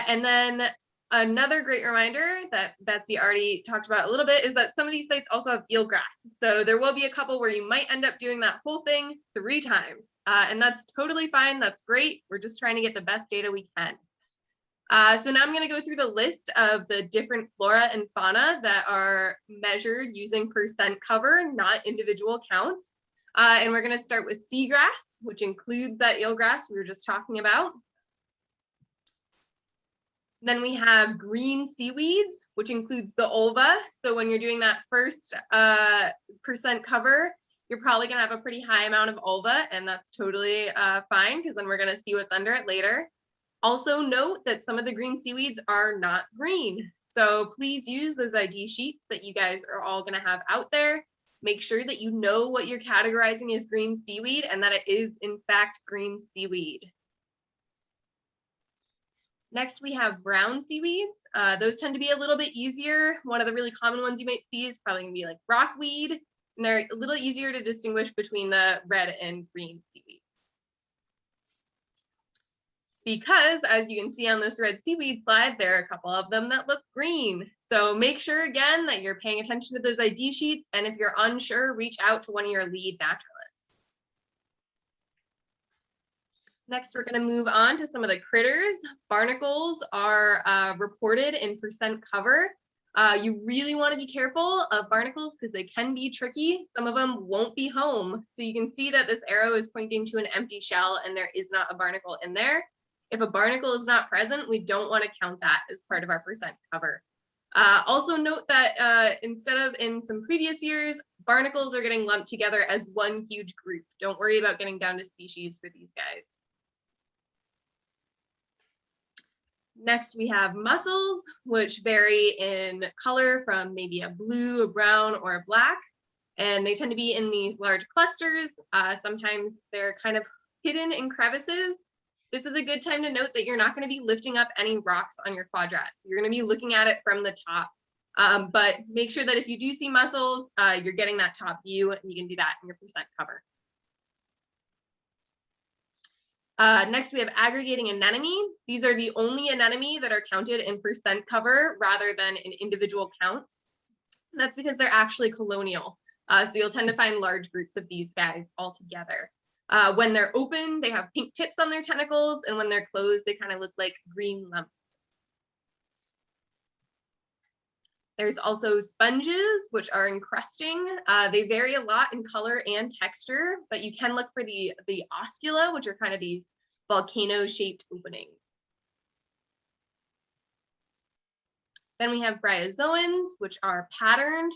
And then another great reminder that Betsy already talked about a little bit is that some of these sites also have eelgrass. So there will be a couple where you might end up doing that whole thing 3 times. And that's totally fine. That's great. We're just trying to get the best data we can. So now I'm going to go through the list of the different flora and fauna that are measured using percent cover, not individual counts. And we're going to start with seagrass, which includes that eelgrass we were just talking about. Then we have green seaweeds, which includes the ulva. So when you're doing that first percent cover, you're probably gonna have a pretty high amount of ulva, and that's totally fine, because then we're gonna see what's under it later. Also note that some of the green seaweeds are not green. So please use those ID sheets that you guys are all gonna have out there. Make sure that you know what you're categorizing as green seaweed and that it is in fact green seaweed. Next, we have brown seaweeds. Those tend to be a little bit easier. One of the really common ones you might see is probably gonna be like rockweed, and they're a little easier to distinguish between the red and green seaweeds. Because as you can see on this red seaweed slide, there are a couple of them that look green. So make sure again that you're paying attention to those ID sheets, and if you're unsure, reach out to one of your lead naturalists. Next, we're going to move on to some of the critters. Barnacles are reported in percent cover. You really want to be careful of barnacles because they can be tricky. Some of them won't be home. So you can see that this arrow is pointing to an empty shell and there is not a barnacle in there. If a barnacle is not present, we don't want to count that as part of our percent cover. Also note that instead of in some previous years, barnacles are getting lumped together as one huge group. Don't worry about getting down to species for these guys. Next, we have mussels, which vary in color from maybe a blue, a brown, or a black. And they tend to be in these large clusters. Sometimes they're kind of hidden in crevices. This is a good time to note that you're not going to be lifting up any rocks on your quadrats. You're going to be looking at it from the top. But make sure that if you do see mussels, you're getting that top view, and you can do that in your percent cover. Next, we have aggregating anemone. These are the only anemone that are counted in percent cover rather than in individual counts. That's because they're actually colonial. So you'll tend to find large groups of these guys all together. When they're open, they have pink tips on their tentacles, and when they're closed, they kind of look like green lumps. There's also sponges, which are encrusting. They vary a lot in color and texture, but you can look for the oscula, which are kind of these volcano-shaped openings. Then we have bryozoans, which are patterned.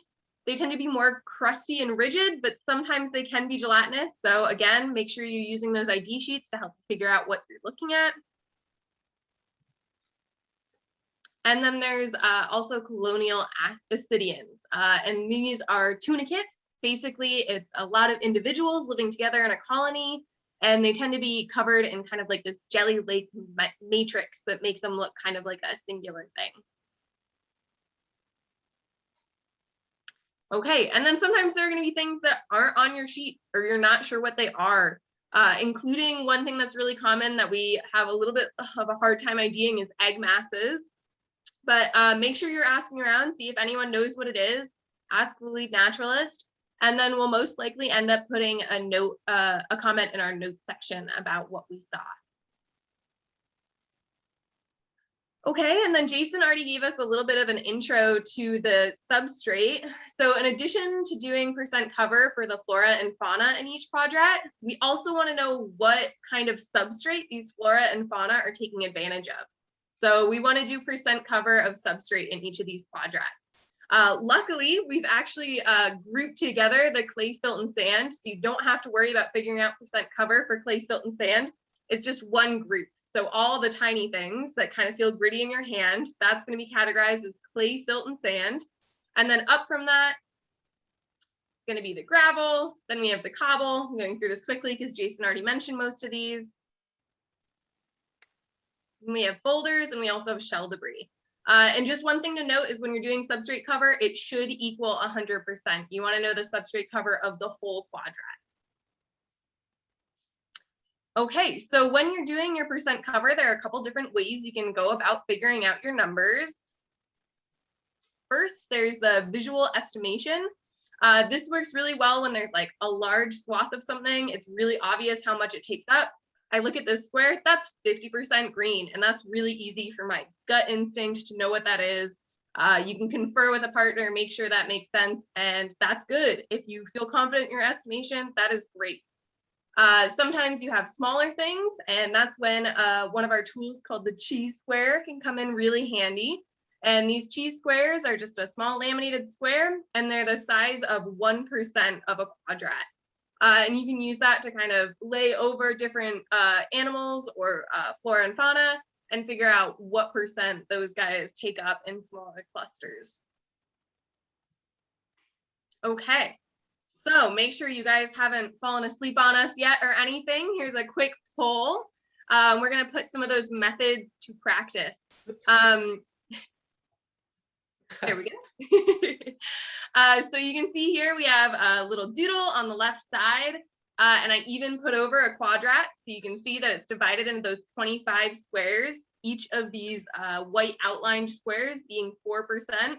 They tend to be more crusty and rigid, but sometimes they can be gelatinous. So again, make sure you're using those ID sheets to help you figure out what you're looking at. And then there's also colonial ascidians, and these are tunicates. Basically, it's a lot of individuals living together in a colony, and they tend to be covered in kind of like this jelly lake matrix that makes them look kind of like a singular thing. Okay, and then sometimes there are going to be things that aren't on your sheets or you're not sure what they are, including one thing that's really common that we have a little bit of a hard time IDing is egg masses. But make sure you're asking around, see if anyone knows what it is, ask the lead naturalist, and then we'll most likely end up putting a note, a comment in our notes section about what we saw. Okay, and then Jason already gave us a little bit of an intro to the substrate. So in addition to doing percent cover for the flora and fauna in each quadrat, we also want to know what kind of substrate these flora and fauna are taking advantage of. So we want to do percent cover of substrate in each of these quadrats. Luckily, we've actually grouped together the clay, silt, and sand, so you don't have to worry about figuring out percent cover for clay, silt, and sand. It's just one group. So all the tiny things that kind of feel gritty in your hand, that's going to be categorized as clay, silt, and sand. And then up from that, it's going to be the gravel. Then we have the cobble. I'm going through this quickly because Jason already mentioned most of these. And we have boulders, and we also have shell debris. And just one thing to note is when you're doing substrate cover, it should equal 100%. You want to know the substrate cover of the whole quadrat. Okay, so when you're doing your percent cover, there are a couple different ways you can go about figuring out your numbers. First, there's the visual estimation. This works really well when there's like a large swath of something. It's really obvious how much it takes up. I look at this square, that's 50% green, and that's really easy for my gut instinct to know what that is. You can confer with a partner, make sure that makes sense, and that's good. If you feel confident in your estimation, that is great. Sometimes you have smaller things, and that's when one of our tools called the cheese square can come in really handy. And these cheese squares are just a small laminated square, and they're the size of 1% of a quadrat. And you can use that to kind of lay over different animals or flora and fauna and figure out what percent those guys take up in smaller clusters. Okay, so make sure you guys haven't fallen asleep on us yet or anything. Here's a quick poll. We're gonna put some of those methods to practice. There we go. So you can see here we have a little doodle on the left side, and I even put over a quadrat, so you can see that it's divided into those 25 squares, each of these white outlined squares being 4%.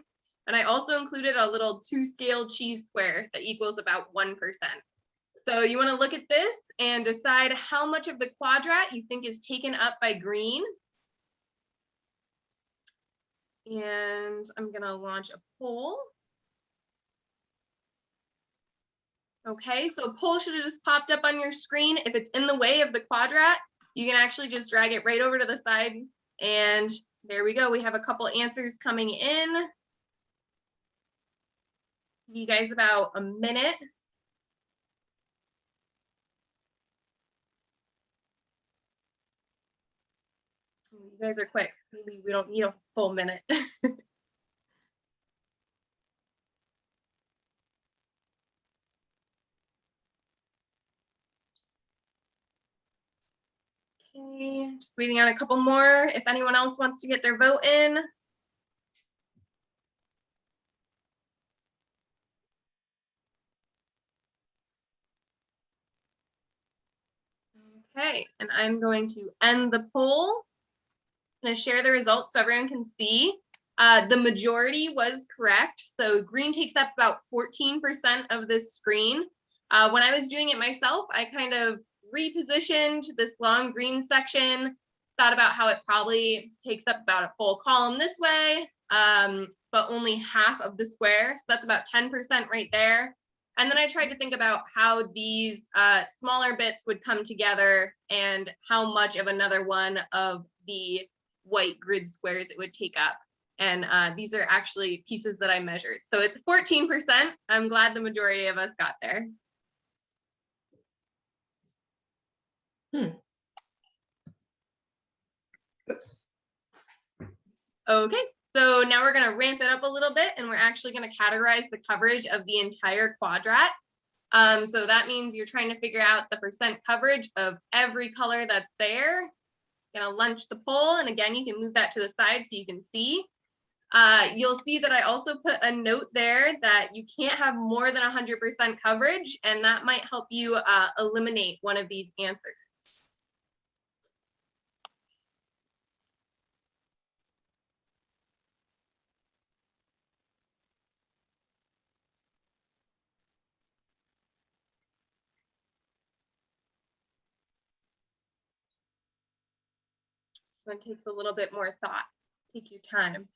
And I also included a little 2-scale cheese square that equals about 1%. So you want to look at this and decide how much of the quadrat you think is taken up by green. And I'm going to launch a poll. Okay, so poll should have just popped up on your screen. If it's in the way of the quadrat, you can actually just drag it right over to the side. And there we go. We have a couple answers coming in. Give you guys about a minute. You guys are quick. Maybe we don't need a full minute. Okay, just waiting on a couple more. If anyone else wants to get their vote in. Okay, and I'm going to end the poll. I'm going to share the results so everyone can see. The majority was correct. So green takes up about 14% of this screen. When I was doing it myself, I kind of repositioned this long green section, thought about how it probably takes up about a full column this way, but only half of the square. So that's about 10% right there. And then I tried to think about how these smaller bits would come together and how much of another one of the white grid squares it would take up. And these are actually pieces that I measured. So it's 14%. I'm glad the majority of us got there. Okay, so now we're going to ramp it up a little bit, and we're actually going to categorize the coverage of the entire quadrat. So that means you're trying to figure out the percent coverage of every color that's there. Gonna launch the poll, and again, you can move that to the side so you can see. You'll see that I also put a note there that you can't have more than 100% coverage, and that might help you eliminate one of these answers. This one takes a little bit more thought. Take your time.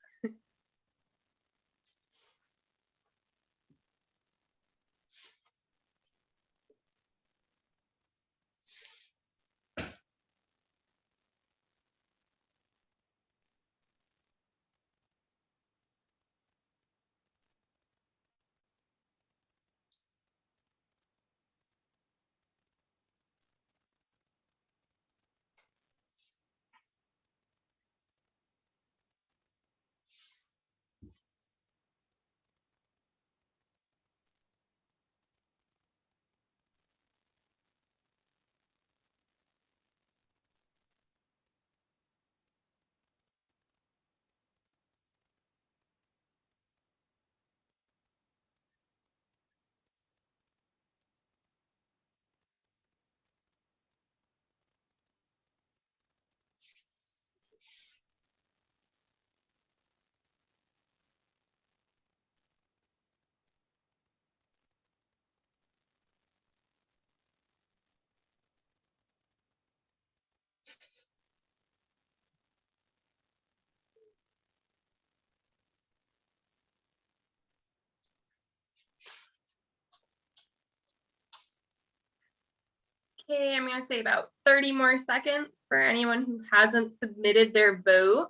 Okay, I'm gonna say about 30 more seconds for anyone who hasn't submitted their vote.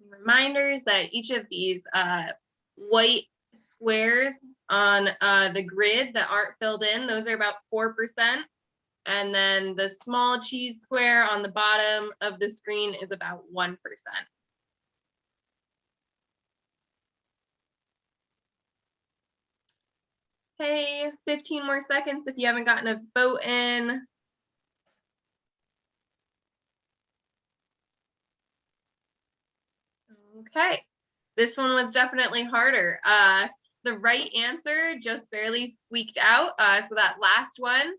Reminders that each of these white squares on the grid that aren't filled in, those are about 4%. And then the small cheese square on the bottom of the screen is about 1%. Okay, 15 more seconds if you haven't gotten a vote in. Okay, this one was definitely harder. The right answer just barely squeaked out. So that last one,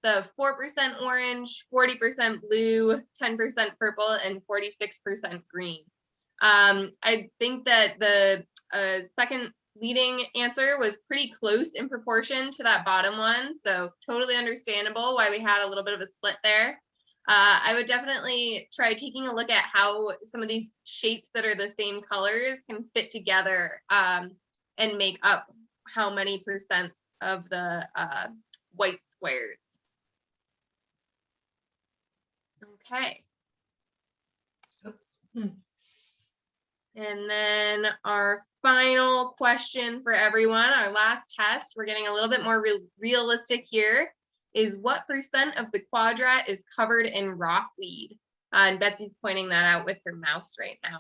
the 4% orange, 40% blue, 10% purple, and 46% green. I think that the second leading answer was pretty close in proportion to that bottom one. So totally understandable why we had a little bit of a split there. I would definitely try taking a look at how some of these shapes that are the same colors can fit together and make up how many percents of the white squares. Okay. And then our final question for everyone, our last test, we're getting a little bit more realistic here, is what percent of the quadrat is covered in rockweed? And Betsy's pointing that out with her mouse right now.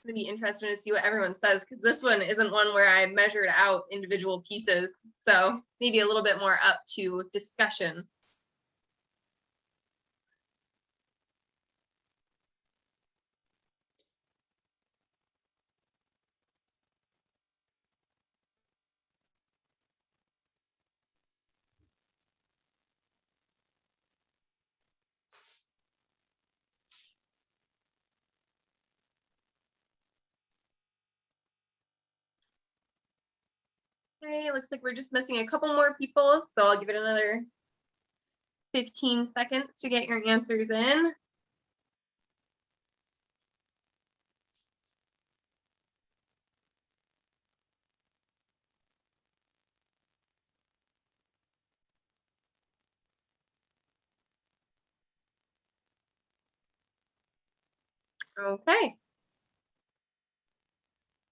It's gonna be interesting to see what everyone says, because this one isn't one where I measured out individual pieces. So maybe a little bit more up to discussion. Okay, looks like we're just missing a couple more people, so I'll give it another 15 seconds to get your answers in. Okay.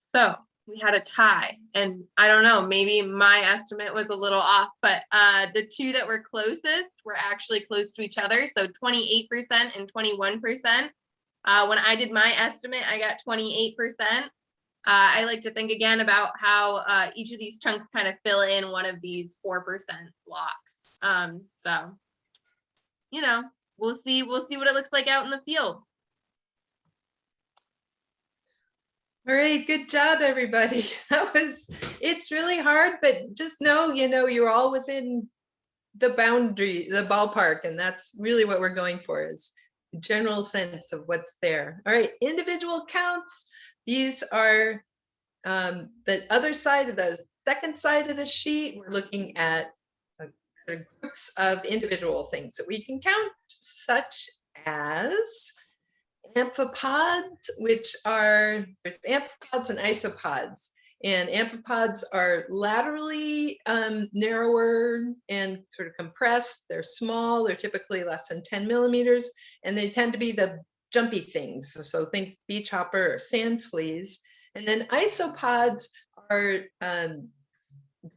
So we had a tie, and I don't know, maybe my estimate was a little off, but the two that were closest were actually close to each other. So 28% and 21%. When I did my estimate, I got 28%. I like to think again about how each of these chunks kind of fill in one of these 4% blocks. So, you know, we'll see what it looks like out in the field. All right, good job, everybody. It's really hard, but just know, you're all within the boundary, the ballpark, and that's really what we're going for, is a general sense of what's there. All right, individual counts. These are the other side of the second side of the sheet. We're looking at groups of individual things that we can count, such as amphipods, which are, there's amphipods and isopods. And amphipods are laterally narrower and sort of compressed. They're small, they're typically less than 10 millimeters, and they tend to be the jumpy things. So think beach hopper or sand fleas. And then isopods are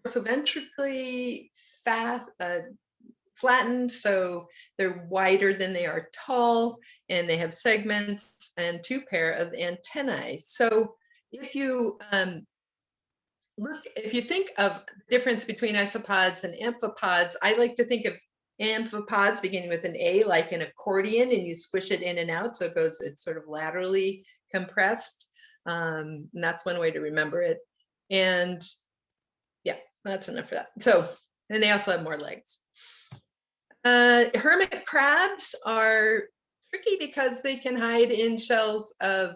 dorsoventrically flattened, so they're wider than they are tall, and they have segments and 2 pair of antennae. So if you if you think of the difference between isopods and amphipods, I like to think of amphipods beginning with an A, like an accordion, and you squish it in and out, so it's sort of laterally compressed. And that's one way to remember it. And yeah, that's enough for that. So, and they also have more legs. Hermit crabs are tricky because they can hide in shells of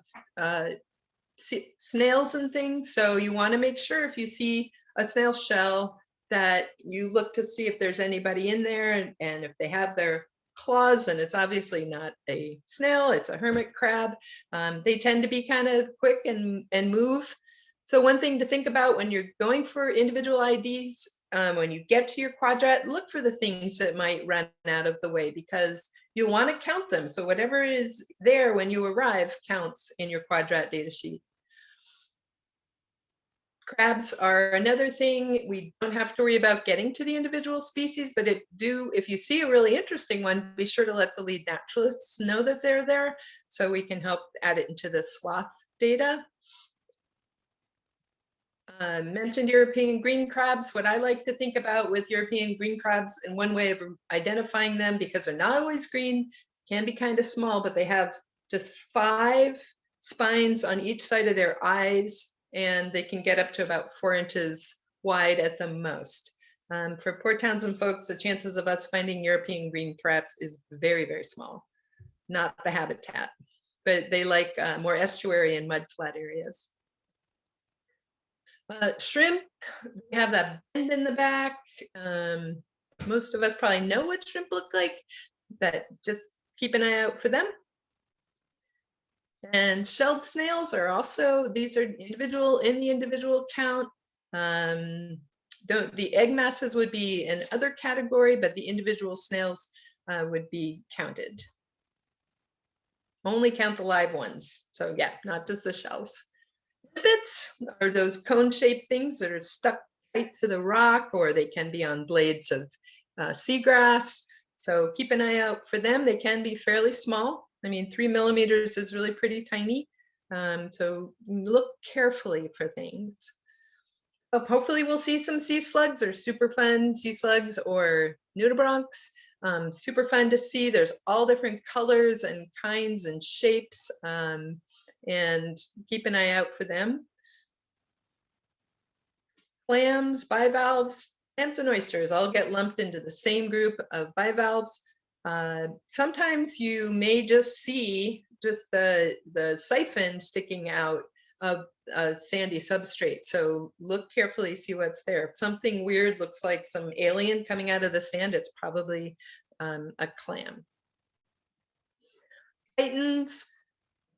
snails and things. So you want to make sure if you see a snail shell that you look to see if there's anybody in there, and if they have their claws, and it's obviously not a snail, it's a hermit crab. They tend to be kind of quick and move. So one thing to think about when you're going for individual IDs, when you get to your quadrat, look for the things that might run out of the way, because you want to count them. So whatever is there when you arrive counts in your quadrat data sheet. Crabs are another thing. We don't have to worry about getting to the individual species, but if you see a really interesting one, be sure to let the lead naturalists know that they're there, so we can help add it into the swath data. Mentioned European green crabs. What I like to think about with European green crabs, and one way of identifying them, because they're not always green, can be kind of small, but they have just 5 spines on each side of their eyes, and they can get up to about 4 inches wide at the most. For Port Townsend folks, the chances of us finding European green crabs is very, very small. Not the habitat, but they like more estuary and mudflat areas. Shrimp, we have that bend in the back. Most of us probably know what shrimp look like, but just keep an eye out for them. And shelled snails are also, these are individual in the individual count. The egg masses would be in other category, but the individual snails would be counted. Only count the live ones. So yeah, not just the shells. Bits are those cone-shaped things that are stuck tight to the rock, or they can be on blades of seagrass. So keep an eye out for them. They can be fairly small. I mean, 3 millimeters is really pretty tiny. So look carefully for things. Hopefully we'll see some sea slugs, or super fun sea slugs, or nudibranchs. Super fun to see. There's all different colors and kinds and shapes. And keep an eye out for them. Clams, bivalves, clams and oysters all get lumped into the same group of bivalves. Sometimes you may just see just the siphon sticking out of a sandy substrate. So look carefully, see what's there. If something weird looks like some alien coming out of the sand, it's probably a clam. Titans,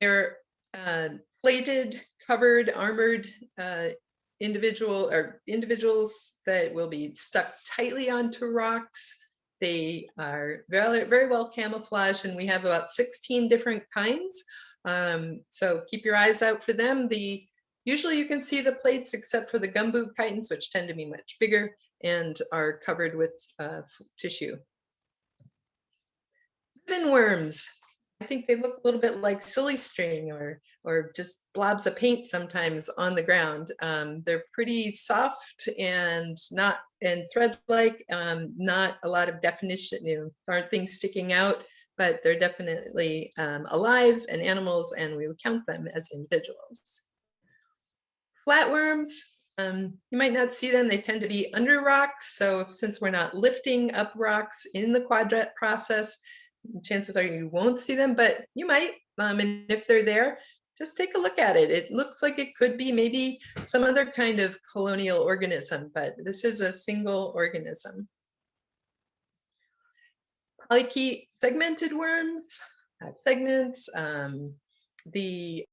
they're plated, covered, armored individuals that will be stuck tightly onto rocks. They are very, very well camouflaged, and we have about 16 different kinds. So keep your eyes out for them. Usually you can see the plates except for the gumbo chitons, which tend to be much bigger and are covered with tissue. Ribbon worms. I think they look a little bit like silly string or just blobs of paint sometimes on the ground. They're pretty soft and thread-like, not a lot of definition, aren't things sticking out, but they're definitely alive and animals, and we would count them as individuals. Flatworms, you might not see them. They tend to be under rocks. So since we're not lifting up rocks in the quadrat process, chances are you won't see them, but you might. And if they're there, just take a look at it. It looks like it could be maybe some other kind of colonial organism, but this is a single organism. Polychaete segmented worms have segments. The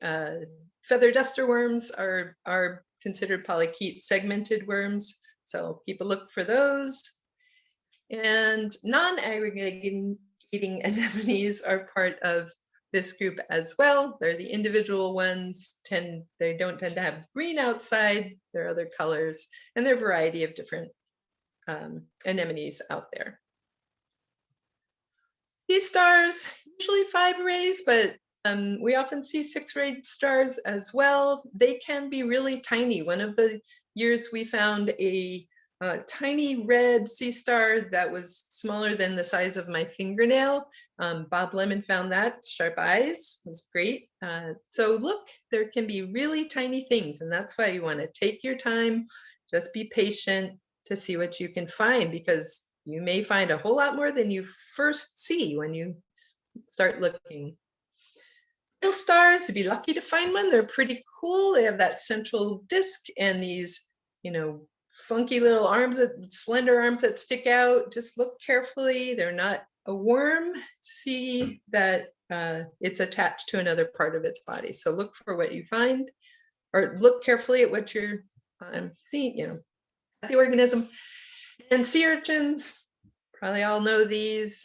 feather duster worms are considered polychaete segmented worms, so keep a look for those. And non-aggregating anemones are part of this group as well. They're the individual ones. They don't tend to have green outside. There are other colors, and there are a variety of different anemones out there. These stars, usually 5 rays, but we often see 6-rayed stars as well. They can be really tiny. One of the years we found a a tiny red sea star that was smaller than the size of my fingernail. Bob Lemon found that. Sharp eyes was great. So look, there can be really tiny things, and that's why you want to take your time, just be patient to see what you can find, because you may find a whole lot more than you first see when you start looking. Real stars, you'd be lucky to find one. They're pretty cool. They have that central disc and these, funky little arms, slender arms that stick out. Just look carefully. They're not a worm. See that it's attached to another part of its body. So look for what you find, or look carefully at what you're seeing, the organism. And sea urchins, probably all know these,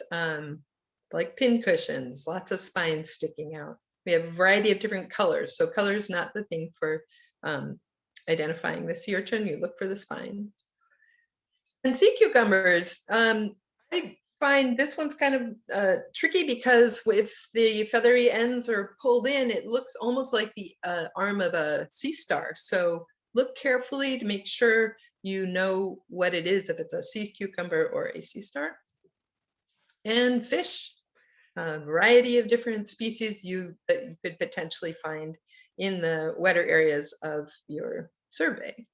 like pin cushions, lots of spines sticking out. We have a variety of different colors. So color is not the thing for identifying the sea urchin. You look for the spine. And sea cucumbers, I find this one's kind of tricky because if the feathery ends are pulled in, it looks almost like the arm of a sea star. So look carefully to make sure you know what it is, if it's a sea cucumber or a sea star. And fish, a variety of different species that you could potentially find in the wetter areas of your survey.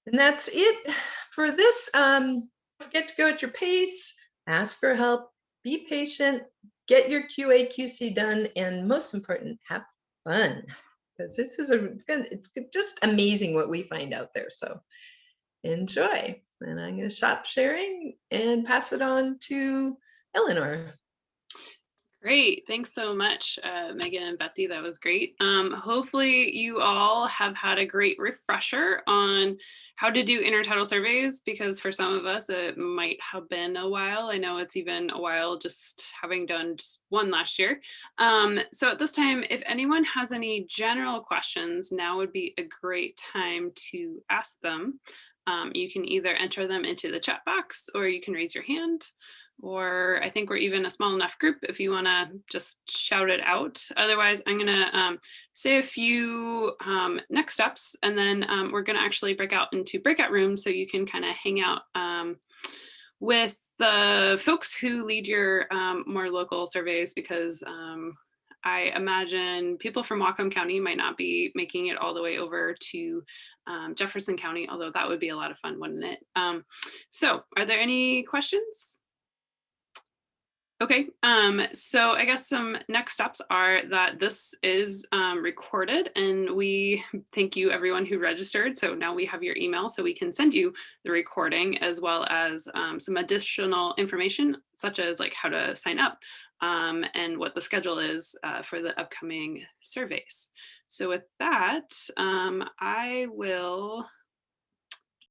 And that's it for this. Don't forget to go at your pace, ask for help, be patient, get your QA QC done, and most important, have fun. Because this is it's just amazing what we find out there. So enjoy. And I'm going to stop sharing and pass it on to Eleanor. Great. Thanks so much, Megan and Betsy. That was great. Hopefully you all have had a great refresher on how to do intertidal surveys, because for some of us, it might have been a while. I know it's even a while just having done just one last year. So at this time, if anyone has any general questions, now would be a great time to ask them. You can either enter them into the chat box, or you can raise your hand. Or I think we're even a small enough group if you want to just shout it out. Otherwise, I'm going to say a few next steps, and then we're going to actually break out into breakout rooms so you can kind of hang out with the folks who lead your more local surveys, because I imagine people from Whatcom County might not be making it all the way over to Jefferson County, although that would be a lot of fun, wouldn't it? So are there any questions? Okay, so I guess some next steps are that this is recorded, and we thank you everyone who registered. So now we have your email, so we can send you the recording, as well as some additional information, such as like how to sign up and what the schedule is for the upcoming surveys. So with that, I will